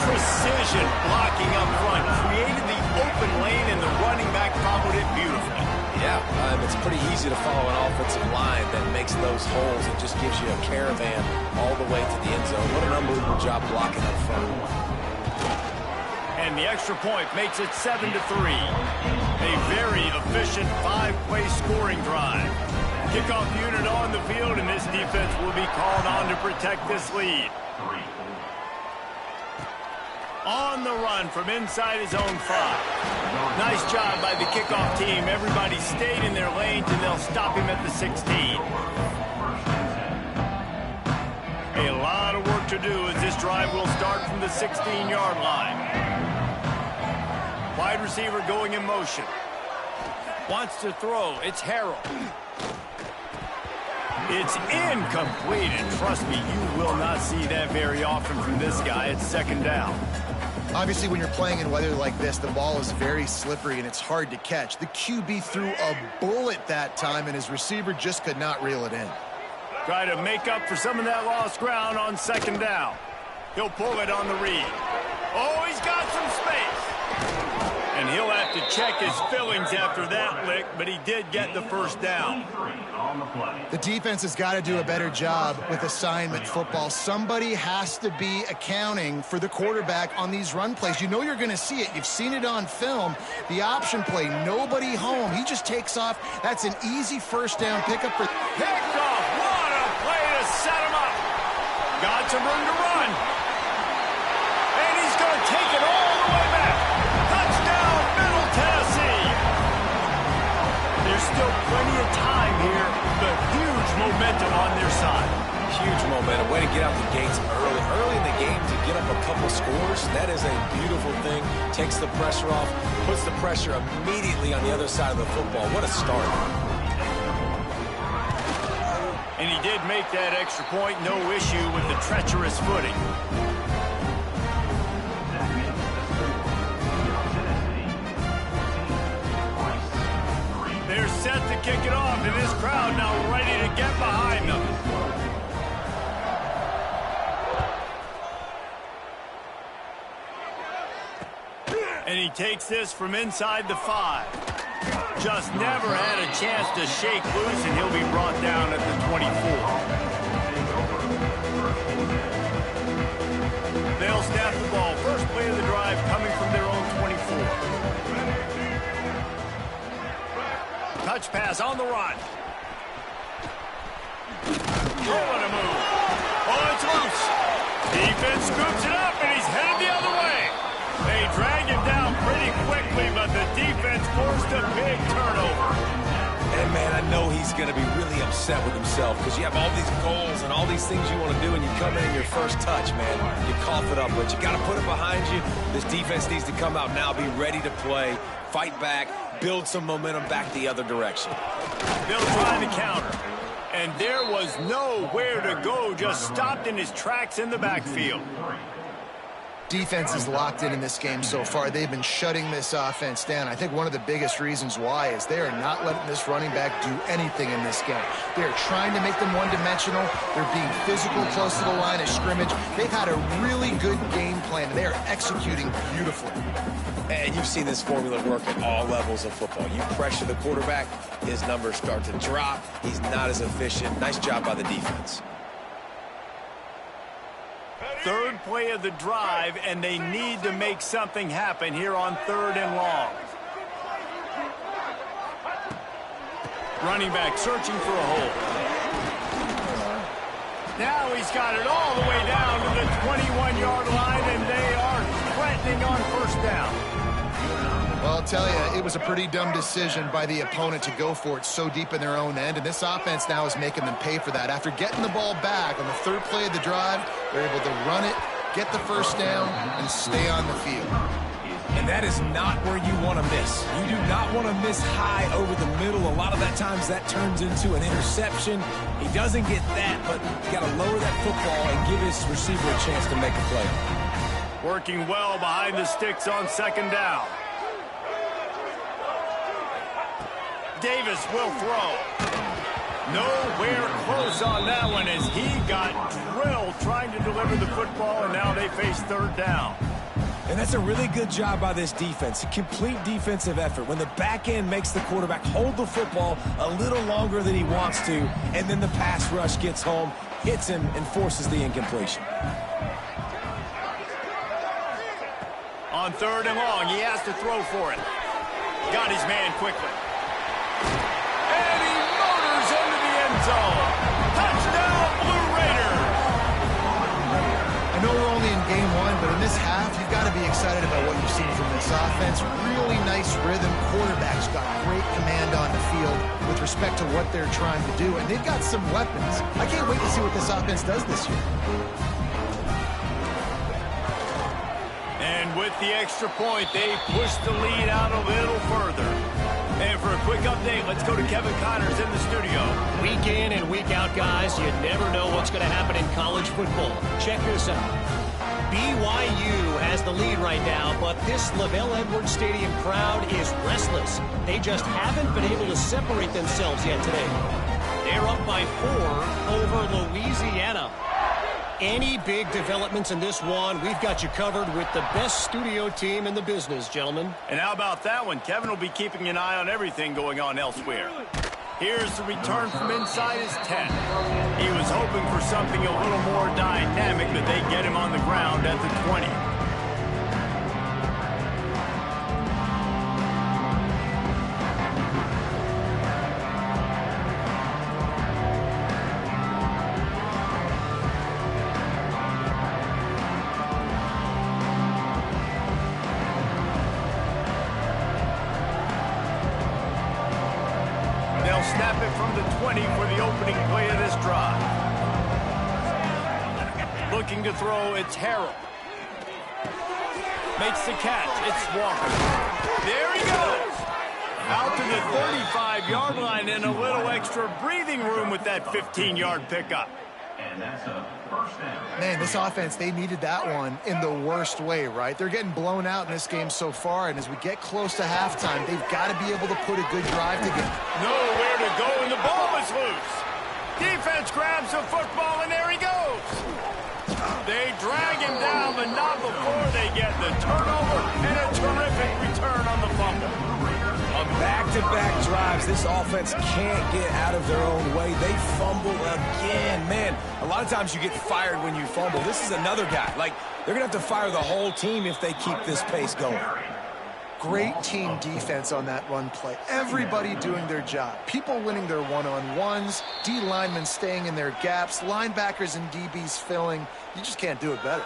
Precision blocking up front. Created the open lane, and the running back followed it beautifully. Yeah, it's pretty easy to follow an offensive line that makes those holes and just gives you a caravan all the way to the end zone. What an unbelievable job blocking up front. And the extra point makes it 7-3. A very efficient 5-play scoring drive. Kickoff unit on the field, and this defense will be called on to protect this lead. On the run from inside his own 5. Nice job by the kickoff team. Everybody stayed in their lanes, and they'll stop him at the 16. A lot of work to do as this drive will start from the 16-yard line. Wide receiver going in motion. Wants to throw. It's Harrell. It's incomplete, and trust me, you will not see that very often from this guy. It's second down. Obviously, when you're playing in weather like this, the ball is very slippery and it's hard to catch. The QB threw a bullet that time, and his receiver just could not reel it in. Try to make up for some of that lost ground on second down. He'll pull it on the read. Oh, he's got some space. And he'll have to check his fillings after that lick, but he did get the first down. The defense has got to do a better job with assignment football. Somebody has to be accounting for the quarterback on these run plays. You know you're going to see it. You've seen it on film. The option play, nobody home. He just takes off. That's an easy first down pickup for... Picked off. What a play to set him up. Got some room to run. And he's going to take it all the way back. Touchdown, Middle Tennessee. There's still plenty of time here, but huge momentum on their side. Huge momentum. Way to get out the gates early. Early in the game to get up a couple scores, that is a beautiful thing. Takes the pressure off, puts the pressure immediately on the other side of the football. What a start. And he did make that extra point, no issue with the treacherous footing. They're set to kick it off, and this crowd now ready to get behind them. And he takes this from inside the 5. Just never had a chance to shake loose, and he'll be brought down at the 24. They'll snap the ball. First play of the drive coming from their own 24. Touch pass on the run. Throwing a move. Oh, it's loose. Defense scoops it up, and he's headed the other way. They drag him down pretty quickly, but the defense forced a big turnover. And, man, I know he's going to be really upset with himself because you have all these goals and all these things you want to do, and you come in your first touch, man. You cough it up, but you got to put it behind you. This defense needs to come out now, be ready to play, fight back, build some momentum back the other direction. Bill trying to counter. And there was nowhere to go, just stopped in his tracks in the backfield. defense is locked in this game so far. They've been shutting this offense down. I think one of the biggest reasons why is they are not letting this running back do anything in this game. They're trying to make them one-dimensional. They're being physical close to the line of scrimmage. They've had a really good game plan, and they are executing beautifully. And you've seen this formula work at all levels of football. You pressure the quarterback, his numbers start to drop. He's not as efficient. Nice job by the defense. Third play of the drive, and they need to make something happen here on 3rd and long. Running back searching for a hole. Now he's got it all the way down to the 21-yard line, and they are threatening on 1st down. Well, I'll tell you, it was a pretty dumb decision by the opponent to go for it so deep in their own end, and this offense now is making them pay for that. After getting the ball back on the 3rd play of the drive, they're able to run it, get the 1st down, and stay on the field. And that is not where you want to miss. You do not want to miss high over the middle. A lot of that times that turns into an interception. He doesn't get that, but you got to lower that football and give his receiver a chance to make a play. Working well behind the sticks on 2nd down. Davis will throw. Nowhere close on that one as he got drilled trying to deliver the football, and now they face 3rd down. And that's a really good job by this defense. A complete defensive effort. When the back end makes the quarterback hold the football a little longer than he wants to, and then the pass rush gets home, hits him, and forces the incompletion. On 3rd and long, he has to throw for it. Got his man quickly. And he motors into the end zone. Touchdown, Blue Raiders! I know we're only in game 1, but in this half, you've got to be excited about what you've seen from this offense. Really nice rhythm. Quarterback's got great command on the field with respect to what they're trying to do, and they've got some weapons. I can't wait to see what this offense does this year. And with the extra point, they push the lead out a little further. And for a quick update, let's go to Kevin Connors in the studio. Week in and week out, guys, you never know what's going to happen in college football. Check this out. BYU has the lead right now, but this LaVell Edwards Stadium crowd is restless. They just haven't been able to separate themselves yet today. They're up by 4 over Louisiana. Any big developments in this one, we've got you covered with the best studio team in the business, gentlemen. And how about that one? Kevin will be keeping an eye on everything going on elsewhere. Here's the return from inside his 10. He was hoping for something a little more dynamic, but they get him on the ground at the 20. Snap it from the 20 for the opening play of this drive. Looking to throw, it's Harrell. Makes the catch, it's Walker. There he goes! Out to the 35-yard line and a little extra breathing room with that 15-yard pickup. And that's a 1st down. Man, this offense, they needed that one in the worst way, right? They're getting blown out in this game so far, and as we get close to halftime, they've got to be able to put a good drive together. Nowhere to go, and the ball is loose. Defense grabs the football, and there he goes. They drag him down, but not before they get the turnover and a terrific return on the fumble. On back-to-back drives, this offense can't get out of their own way. They fumble again. Man, a lot of times you get fired when you fumble. This is another guy. Like, they're going to have to fire the whole team if they keep this pace going. Great team defense on that run play. Everybody doing their job. People winning their one-on-ones, D linemen staying in their gaps, linebackers and DBs filling. You just can't do it better.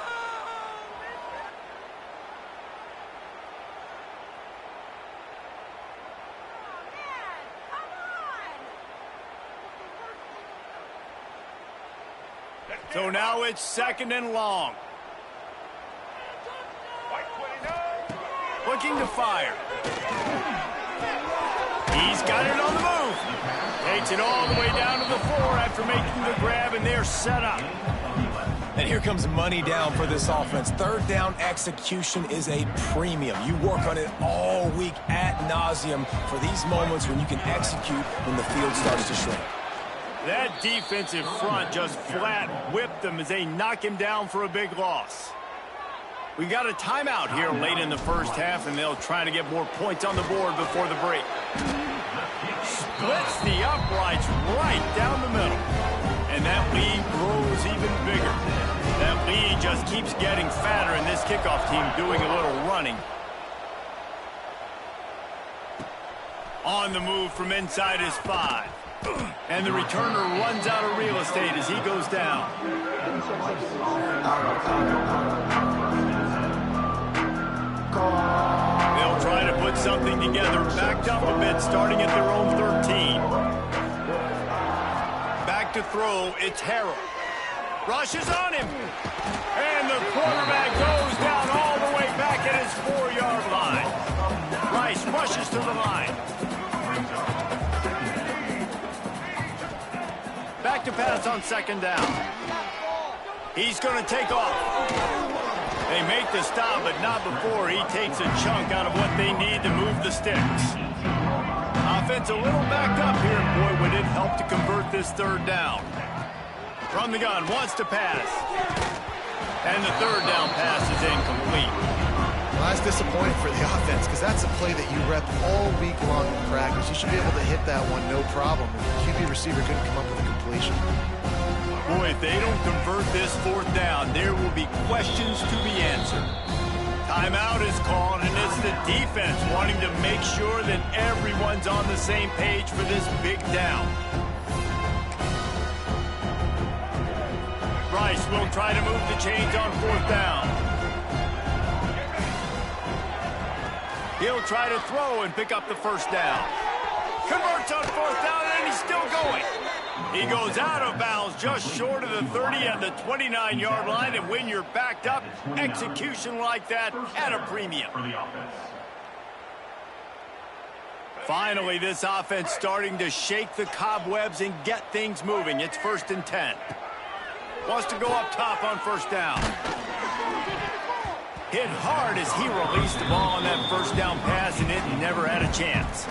So now it's 2nd and long. Looking to fire. He's got it on the move. Takes it all the way down to the 4 after making the grab, and they're set up. And here comes money down for this offense. Third down execution is a premium. You work on it all week ad nauseum for these moments when you can execute when the field starts to shrink. That defensive front just flat whipped them as they knock him down for a big loss. We got a timeout here late in the first half, and they'll try to get more points on the board before the break. Splits the uprights right down the middle. And that lead grows even bigger. That lead just keeps getting fatter, and this kickoff team doing a little running. On the move from inside his 5. And the returner runs out of real estate as he goes down. They'll try to put something together, backed up a bit, starting at their own 13. Back to throw, it's Harrell. Rushes on him. And the quarterback goes down all the way back at his 4-yard line. Rice rushes to the line. Back to pass on second down. He's going to take off. They make the stop, but not before he takes a chunk out of what they need to move the sticks. Offense a little backed up here. Boy, would it help to convert this third down. From the gun, wants to pass. And the third down pass is incomplete. Well, that's disappointing for the offense because that's a play that you rep all week long in practice. You should be able to hit that one no problem. The QB receiver couldn't come up with a completion. Boy, if they don't convert this fourth down, there will be questions to be answered. Timeout is called, and it's the defense wanting to make sure that everyone's on the same page for this big down. Rice will try to move the chains on fourth down. He'll try to throw and pick up the first down. Converts on fourth down, and he's still going. He goes out of bounds just short of the 30 at the 29-yard line, and when you're backed up, execution like that at a premium. Finally, this offense starting to shake the cobwebs and get things moving. It's 1st and 10. Wants to go up top on first down. Hit hard as he released the ball on that first down pass, and it never had a chance.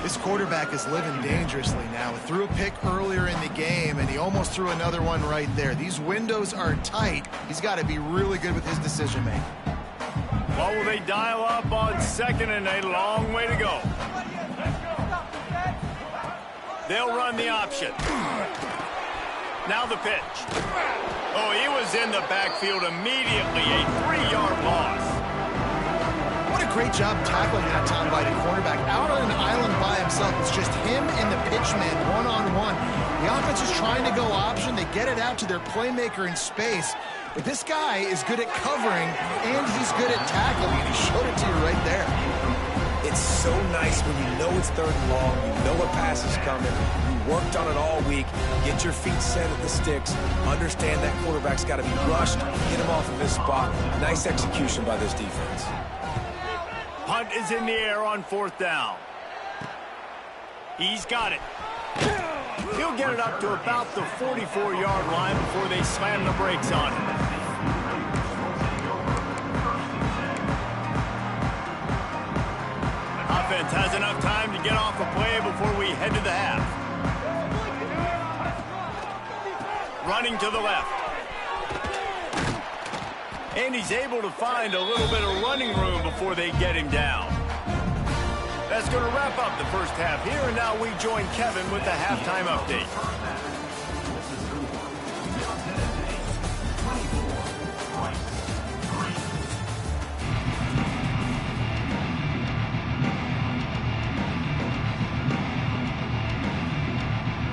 This quarterback is living dangerously now. He threw a pick earlier in the game, and he almost threw another one right there. These windows are tight. He's got to be really good with his decision-making. What will they dial up on second and a long way to go? They'll run the option. Now the pitch. Oh, he was in the backfield immediately. A 3-yard loss. What a great job tackling that time by the cornerback. Out on an island by himself. It's just him and the pitchman one-on-one. The offense is trying to go option. They get it out to their playmaker in space. But this guy is good at covering, and he's good at tackling, and he showed it to you right there. It's so nice when you know it's third and long, you know a pass is coming, you worked on it all week, get your feet set at the sticks, understand that quarterback's got to be rushed, get him off of his spot. Nice execution by this defense. Punt is in the air on fourth down. He's got it. He'll get it up to about the 44-yard line before they slam the brakes on him. Offense has enough time to get off a play before we head to the half. Running to the left. And he's able to find a little bit of running room before they get him down. That's going to wrap up the first half here, and now we join Kevin with the halftime update.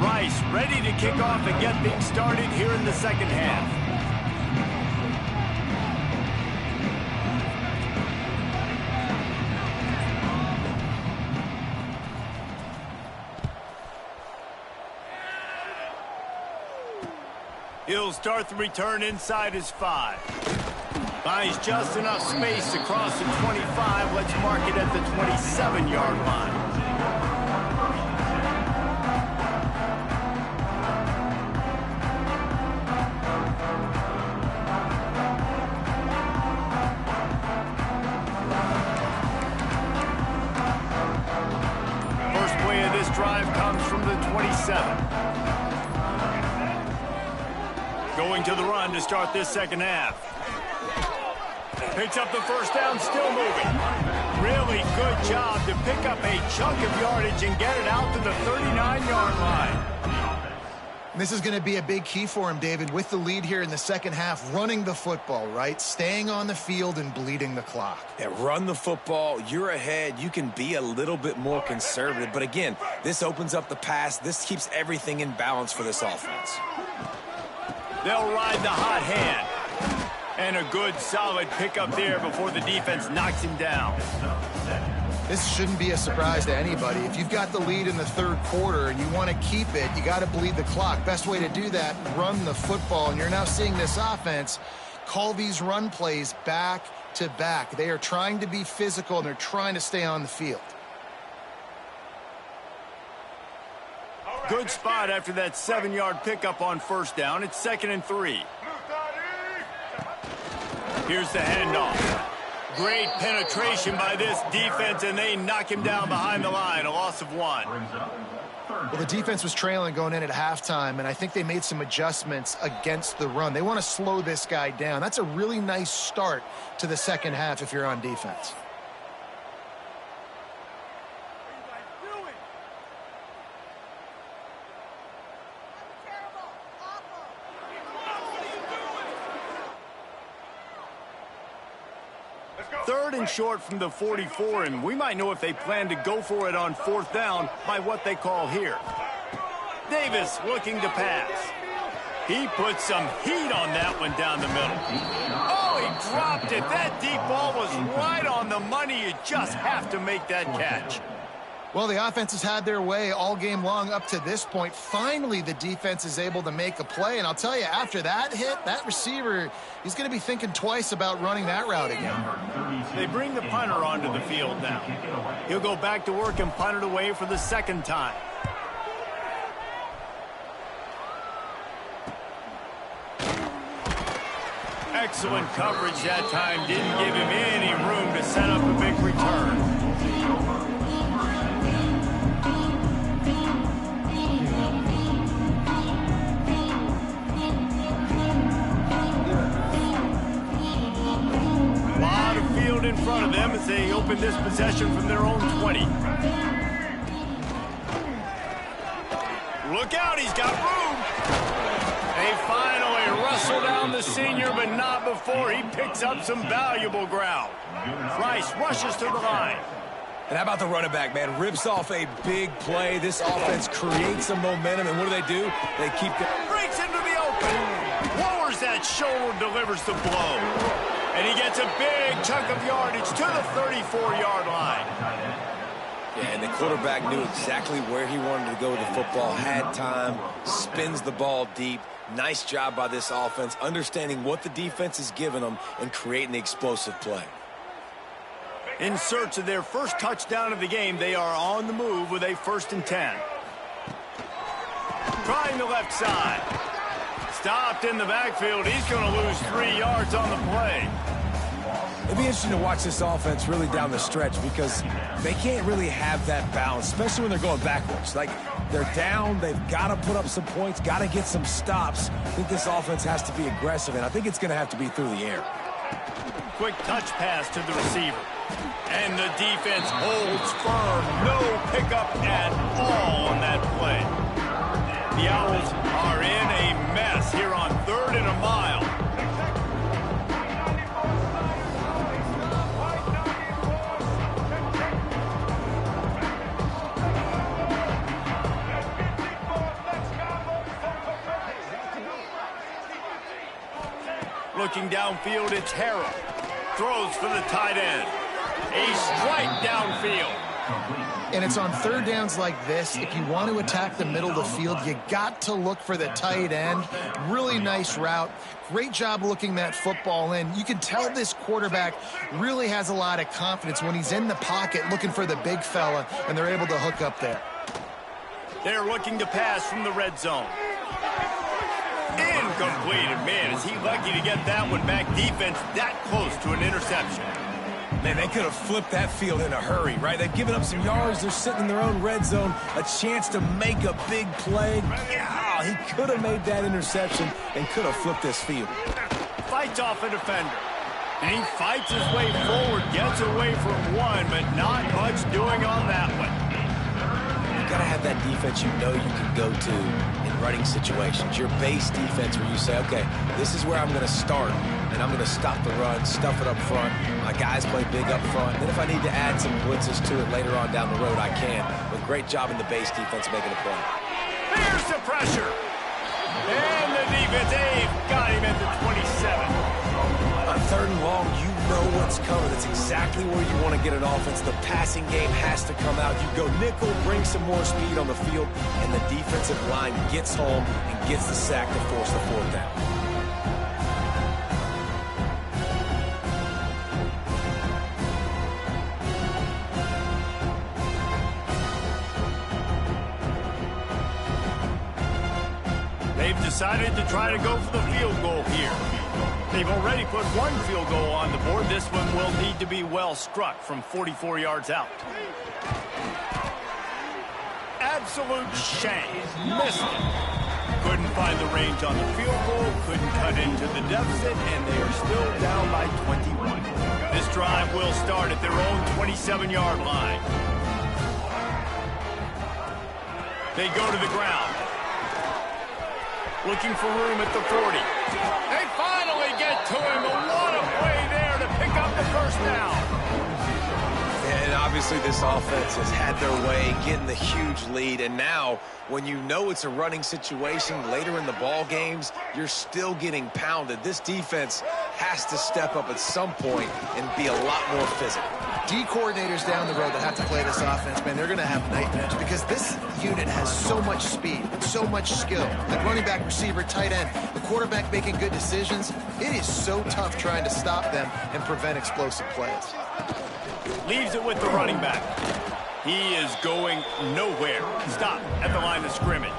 Rice ready to kick off and get things started here in the second half. He'll start the return inside his 5. Finds just enough space to cross the 25. Let's mark it at the 27-yard line. this drive comes from the 27. Going to the run to start this second half. Picks up the first down, still moving. Really good job to pick up a chunk of yardage and get it out to the 39-yard line. This is going to be a big key for him, David, with the lead here in the second half, running the football, right? Staying on the field and bleeding the clock. Yeah, run the football. You're ahead. You can be a little bit more conservative. But again, this opens up the pass. This keeps everything in balance for this offense. They'll ride the hot hand. And a good, solid pickup there before the defense knocks him down. This shouldn't be a surprise to anybody. If you've got the lead in the third quarter and you want to keep it, you got to bleed the clock. Best way to do that, run the football. And you're now seeing this offense call these run plays back to back. They are trying to be physical, and they're trying to stay on the field. Good spot after that 7-yard pickup on first down. It's 2nd and 3. Here's the handoff. Great penetration by this defense, and they knock him down behind the line. A loss of 1. Well, the defense was trailing going in at halftime, and I think they made some adjustments against the run. They want to slow this guy down. That's a really nice start to the second half if you're on defense. Third and short from the 44, and we might know if they plan to go for it on fourth down by what they call here. Davis looking to pass. He put some heat on that one down the middle. Oh, he dropped it. That deep ball was right on the money. You just have to make that catch. Well, the offense has had their way all game long up to this point. Finally, the defense is able to make a play. And I'll tell you, after that hit, that receiver, he's going to be thinking twice about running that route again. They bring the punter onto the field now. He'll go back to work and punt it away for the second time. Excellent coverage that time. Didn't give him any room to set up a big return. In front of them as they open this possession from their own 20. Look out, he's got room. They finally wrestle down the senior, but not before he picks up some valuable ground. Rice rushes to the line. And how about the running back, man? Rips off a big play. This offense creates some momentum, and what do? They keep going. Breaks into the open. Lowers that shoulder, delivers the blow. And he gets a big chunk of yardage to the 34-yard line. Yeah, and the quarterback knew exactly where he wanted to go with the football, had time, spins the ball deep. Nice job by this offense, understanding what the defense is giving them and creating the explosive play. In search of their first touchdown of the game, they are on the move with a 1st and 10. Trying the left side. Stopped in the backfield. He's going to lose 3 yards on the play. It'll be interesting to watch this offense really down the stretch because they can't really have that balance, especially when they're going backwards. Like, they're down, they've got to put up some points, got to get some stops. I think this offense has to be aggressive, and I think it's going to have to be through the air. Quick touch pass to the receiver. And the defense holds firm. No pickup at all on that play. The Owls are in a mess here on 3rd and a mile. Looking downfield, it's Harrell. Throws for the tight end. A strike downfield. And it's on 3rd downs like this. If you want to attack the middle of the field, you got to look for the tight end. Really nice route. Great job looking that football in. You can tell this quarterback really has a lot of confidence when he's in the pocket looking for the big fella, and they're able to hook up there. They're looking to pass from the red zone. Incomplete. And man, is he lucky to get that one back. Defense that close to an interception. Man, they could have flipped that field in a hurry, right? They've given up some yards. They're sitting in their own red zone. A chance to make a big play. Yeah, he could have made that interception and could have flipped this field. Fights off a defender. And he fights his way forward, gets away from one, but not much doing on that one. You got to have that defense you know you can go to in running situations. Your base defense where you say, okay, this is where I'm going to start, and I'm going to stop the run, stuff it up front. My guys play big up front. Then if I need to add some blitzes to it later on down the road, I can. But great job in the base defense making a play. Here's the pressure. And the defense, they've got him at the 27. On 3rd and long, you know what's coming. That's exactly where you want to get an offense. The passing game has to come out. You go nickel, bring some more speed on the field, and the defensive line gets home and gets the sack to force the 4th down. They've decided to try to go for the field goal here. They've already put 1 field goal on the board. This one will need to be well struck from 44 yards out. Absolute shank. Missed it. Couldn't find the range on the field goal, couldn't cut into the deficit, and they are still down by 21. This drive will start at their own 27-yard line. They go to the ground. Looking for room at the 40. They finally get to him, but what a play there to pick up the 1st down. And obviously this offense has had their way, getting the huge lead. And now, when you know it's a running situation later in the ball games, you're still getting pounded. This defense has to step up at some point and be a lot more physical. D coordinators down the road that have to play this offense, man, they're going to have nightmares because this unit has so much speed, so much skill. Like running back, receiver, tight end, the quarterback making good decisions. It is so tough trying to stop them and prevent explosive plays. Leaves it with the running back. He is going nowhere. Stop at the line of scrimmage.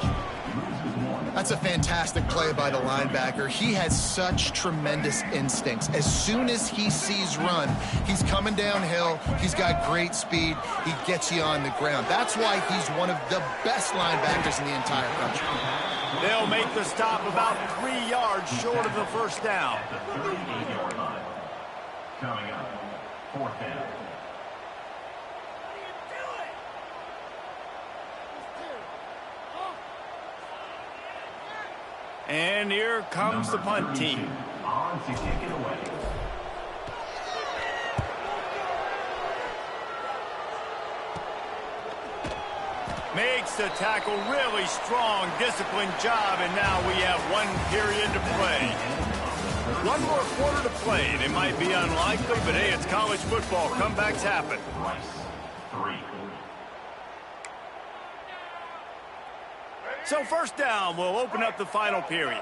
That's a fantastic play by the linebacker. He has such tremendous instincts. As soon as he sees run, he's coming downhill. He's got great speed. He gets you on the ground. That's why he's one of the best linebackers in the entire country. They'll make the stop about 3 yards short of the 1st down. Coming up, 4th down. And here comes the punt team. On to kick it away. Makes the tackle, really strong, disciplined job, and now we have 1 period to play. 1 more quarter to play. It might be unlikely, but hey, it's college football. Comebacks happen. Rice, 3. So 1st down will open up the final period.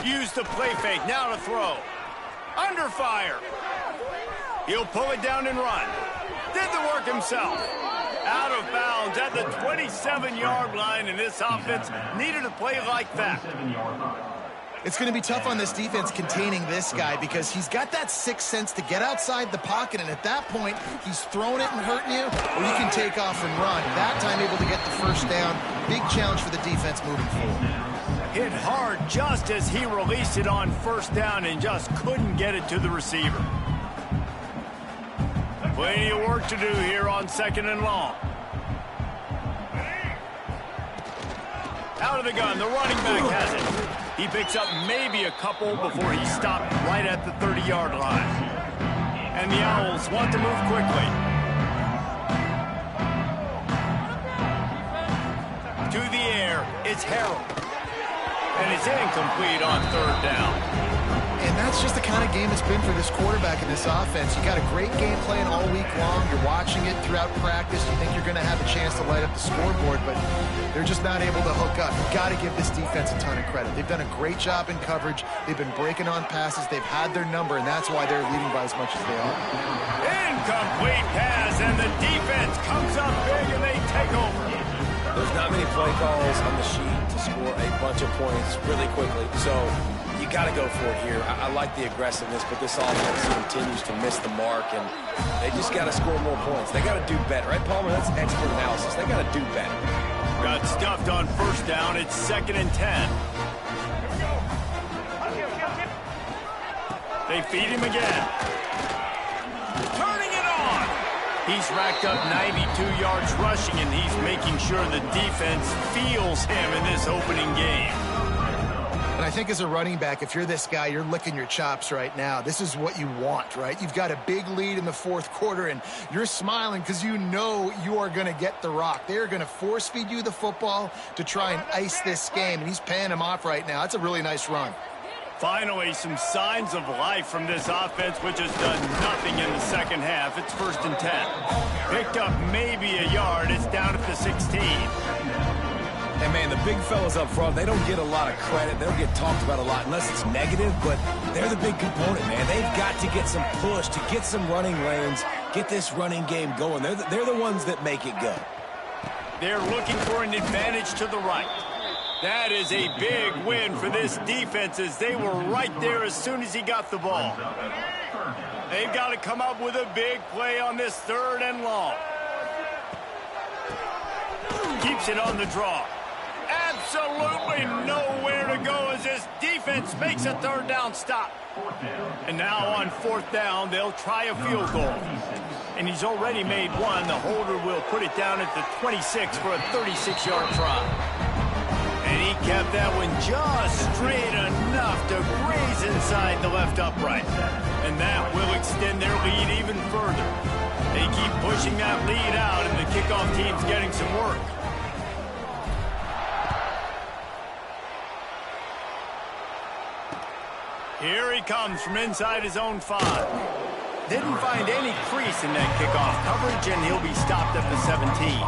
Use the play fake, now to throw. Under fire. He'll pull it down and run. Did the work himself. Out of bounds at the 27-yard line, and this offense needed a play like that. It's going to be tough on this defense containing this guy because he's got that sixth sense to get outside the pocket, and at that point, he's throwing it and hurting you, or you can take off and run. That time able to get the 1st down. Big challenge for the defense moving forward. Hit hard just as he released it on 1st down and just couldn't get it to the receiver. Plenty of work to do here on 2nd and long. Out of the gun, the running back has it. He picks up maybe a couple before he stopped right at the 30-yard line. And the Owls want to move quickly. To the air, it's Harrell. And it's incomplete on 3rd down. And that's just the kind of game it's been for this quarterback in this offense. You got a great game plan all week long. You're watching it throughout practice. You think you're going to have a chance to light up the scoreboard, but they're just not able to hook up. You've got to give this defense a ton of credit. They've done a great job in coverage. They've been breaking on passes. They've had their number, and that's why they're leading by as much as they are. Incomplete pass, and the defense comes up big, and they take over. There's not many play calls on the sheet to score a bunch of points really quickly. So you got to go for it here. I like the aggressiveness, but this offense continues to miss the mark, and they just got to score more points. They got to do better, right, Palmer? That's expert analysis. They got to do better. Got stuffed on first down. It's 2nd and 10. They feed him again. Turning it on. He's racked up 92 yards rushing, and he's making sure the defense feels him in this opening game. And I think as a running back, if you're this guy, you're licking your chops right now. This is what you want, right? You've got a big lead in the 4th quarter, and you're smiling because you know you are going to get the rock. They're going to force feed you the football to try and ice this game, and he's paying him off right now. That's a really nice run. Finally, some signs of life from this offense, which has done nothing in the second half. It's 1st and 10. Picked up maybe a yard. It's down at the 16. And, man, the big fellas up front, they don't get a lot of credit. They don't get talked about a lot unless it's negative, but they're the big component, man. They've got to get some push, to get some running lanes, get this running game going. They're the ones that make it go. They're looking for an advantage to the right. That is a big win for this defense, as they were right there as soon as he got the ball. They've got to come up with a big play on this 3rd and long. Keeps it on the draw. Absolutely nowhere to go as this defense makes a 3rd down stop. And now on 4th down, they'll try a field goal. And he's already made one. The holder will put it down at the 26 for a 36-yard try. And he kept that one just straight enough to graze inside the left upright. And that will extend their lead even further. They keep pushing that lead out, and the kickoff team's getting some work. Here he comes from inside his own 5. Didn't find any crease in that kickoff coverage, and he'll be stopped at the 17.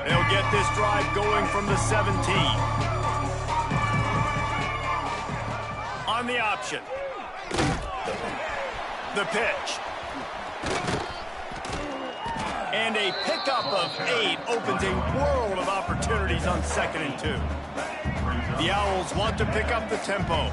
They'll get this drive going from the 17. On the option. The pitch. And a pickup of 8 opens a world of opportunities on 2nd and 2. The Owls want to pick up the tempo.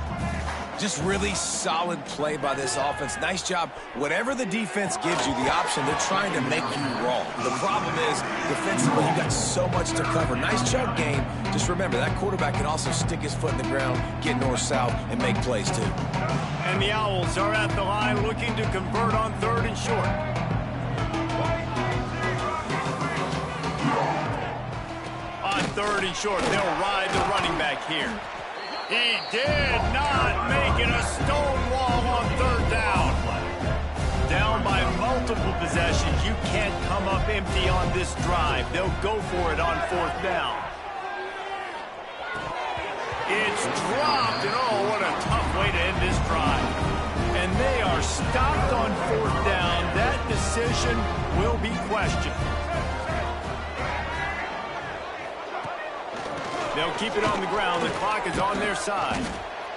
Just really solid play by this offense. Nice job. Whatever the defense gives you the option, they're trying to make you wrong. The problem is, defensively, you got so much to cover. Nice chunk game. Just remember, that quarterback can also stick his foot in the ground, get north-south, and make plays, too. And the Owls are at the line looking to convert on 3rd and short. On 3rd and short, they'll ride the running back here. He did not make it a stone wall on 3rd down. Down by multiple possessions. You can't come up empty on this drive. They'll go for it on 4th down. It's dropped, and oh, what a tough way to end this drive. And they are stopped on 4th down. That decision will be questioned. They'll keep it on the ground. The clock is on their side.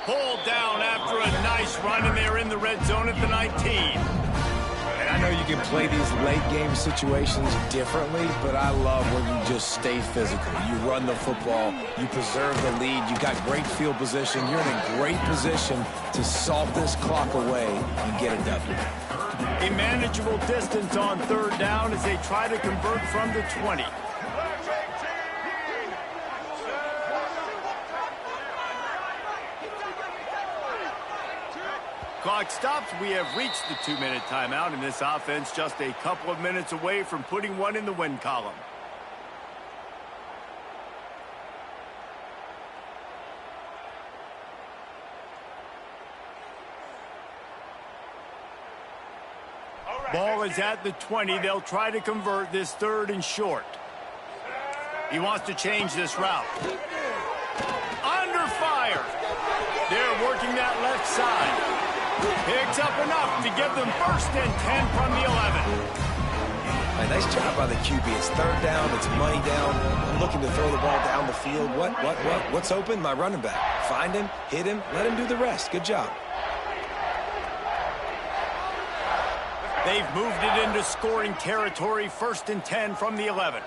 Pulled down after a nice run, and they're in the red zone at the 19. And I know you can play these late-game situations differently, but I love when you just stay physical. You run the football. You preserve the lead. You got great field position. You're in a great position to salt this clock away and get a W. A manageable distance on 3rd down as they try to convert from the 20. Clock stops. We have reached the 2-minute timeout, and this offense just a couple of minutes away from putting one in the win column. Ball is at the 20. They'll try to convert this 3rd and short. He wants to change this route. Under fire. They're working that left side. Picks up enough to give them 1st and 10 from the 11. Hey, nice job by the QB. It's third down. It's money down. I'm looking to throw the ball down the field. What's open? My running back. Find him, hit him, let him do the rest. Good job. They've moved it into scoring territory, 1st and 10 from the 11.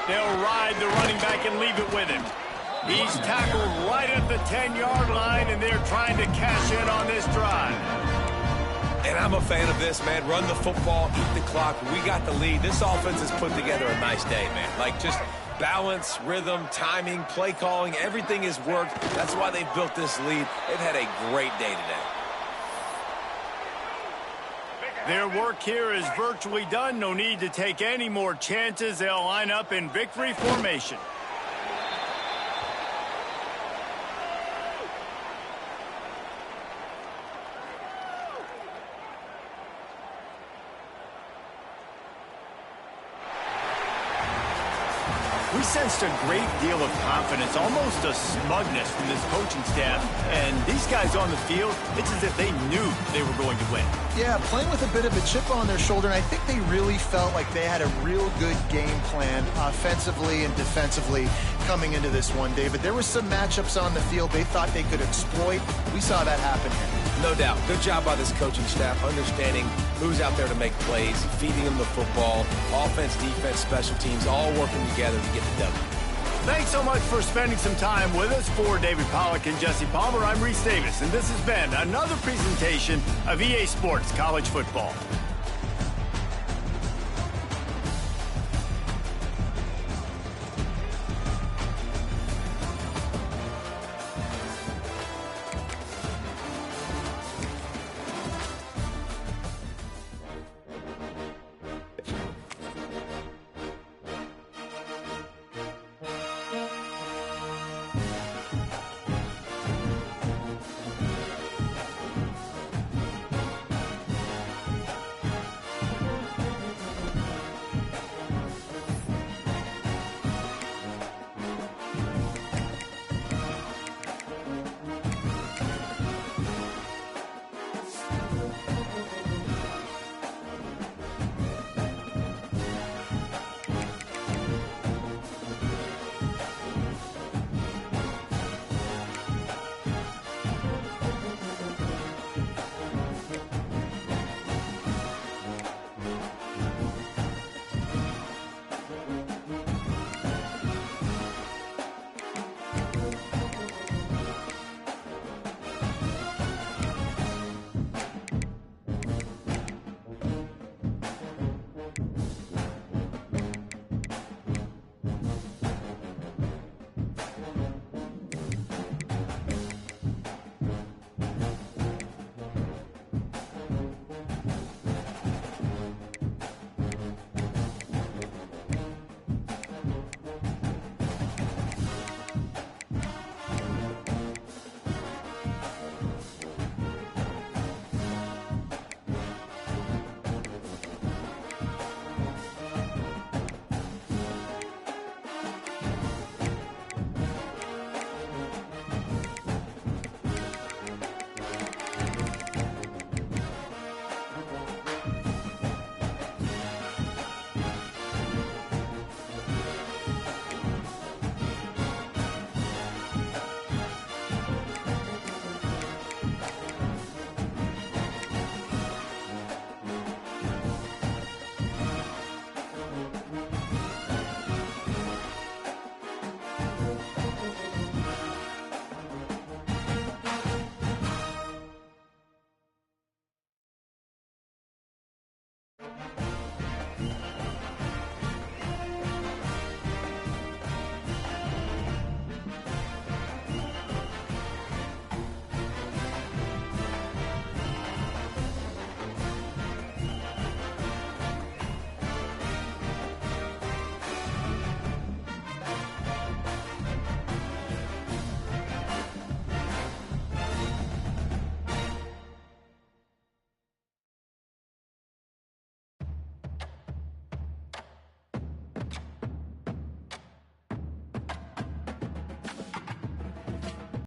They'll ride the running back and leave it with him. He's tackled right at the 10-yard line, and they're trying to cash in on this drive. And I'm a fan of this, man. Run the football, eat the clock. We got the lead. This offense has put together a nice day, man. Like, just balance, rhythm, timing, play calling, everything has worked. That's why they've built this lead. They've had a great day today. Their work here is virtually done. No need to take any more chances. They'll line up in victory formation. We sensed a great deal of confidence, almost a smugness from this coaching staff. And these guys on the field, it's as if they knew they were going to win. Yeah, playing with a bit of a chip on their shoulder, and I think they really felt like they had a real good game plan offensively and defensively coming into this one, David. There were some matchups on the field they thought they could exploit. We saw that happen here. No doubt. Good job by this coaching staff, understanding who's out there to make plays, feeding them the football, offense, defense, special teams, all working together to get the W. Thanks so much for spending some time with us. For David Pollack and Jesse Palmer, I'm Reese Davis, and this has been another presentation of EA Sports College Football.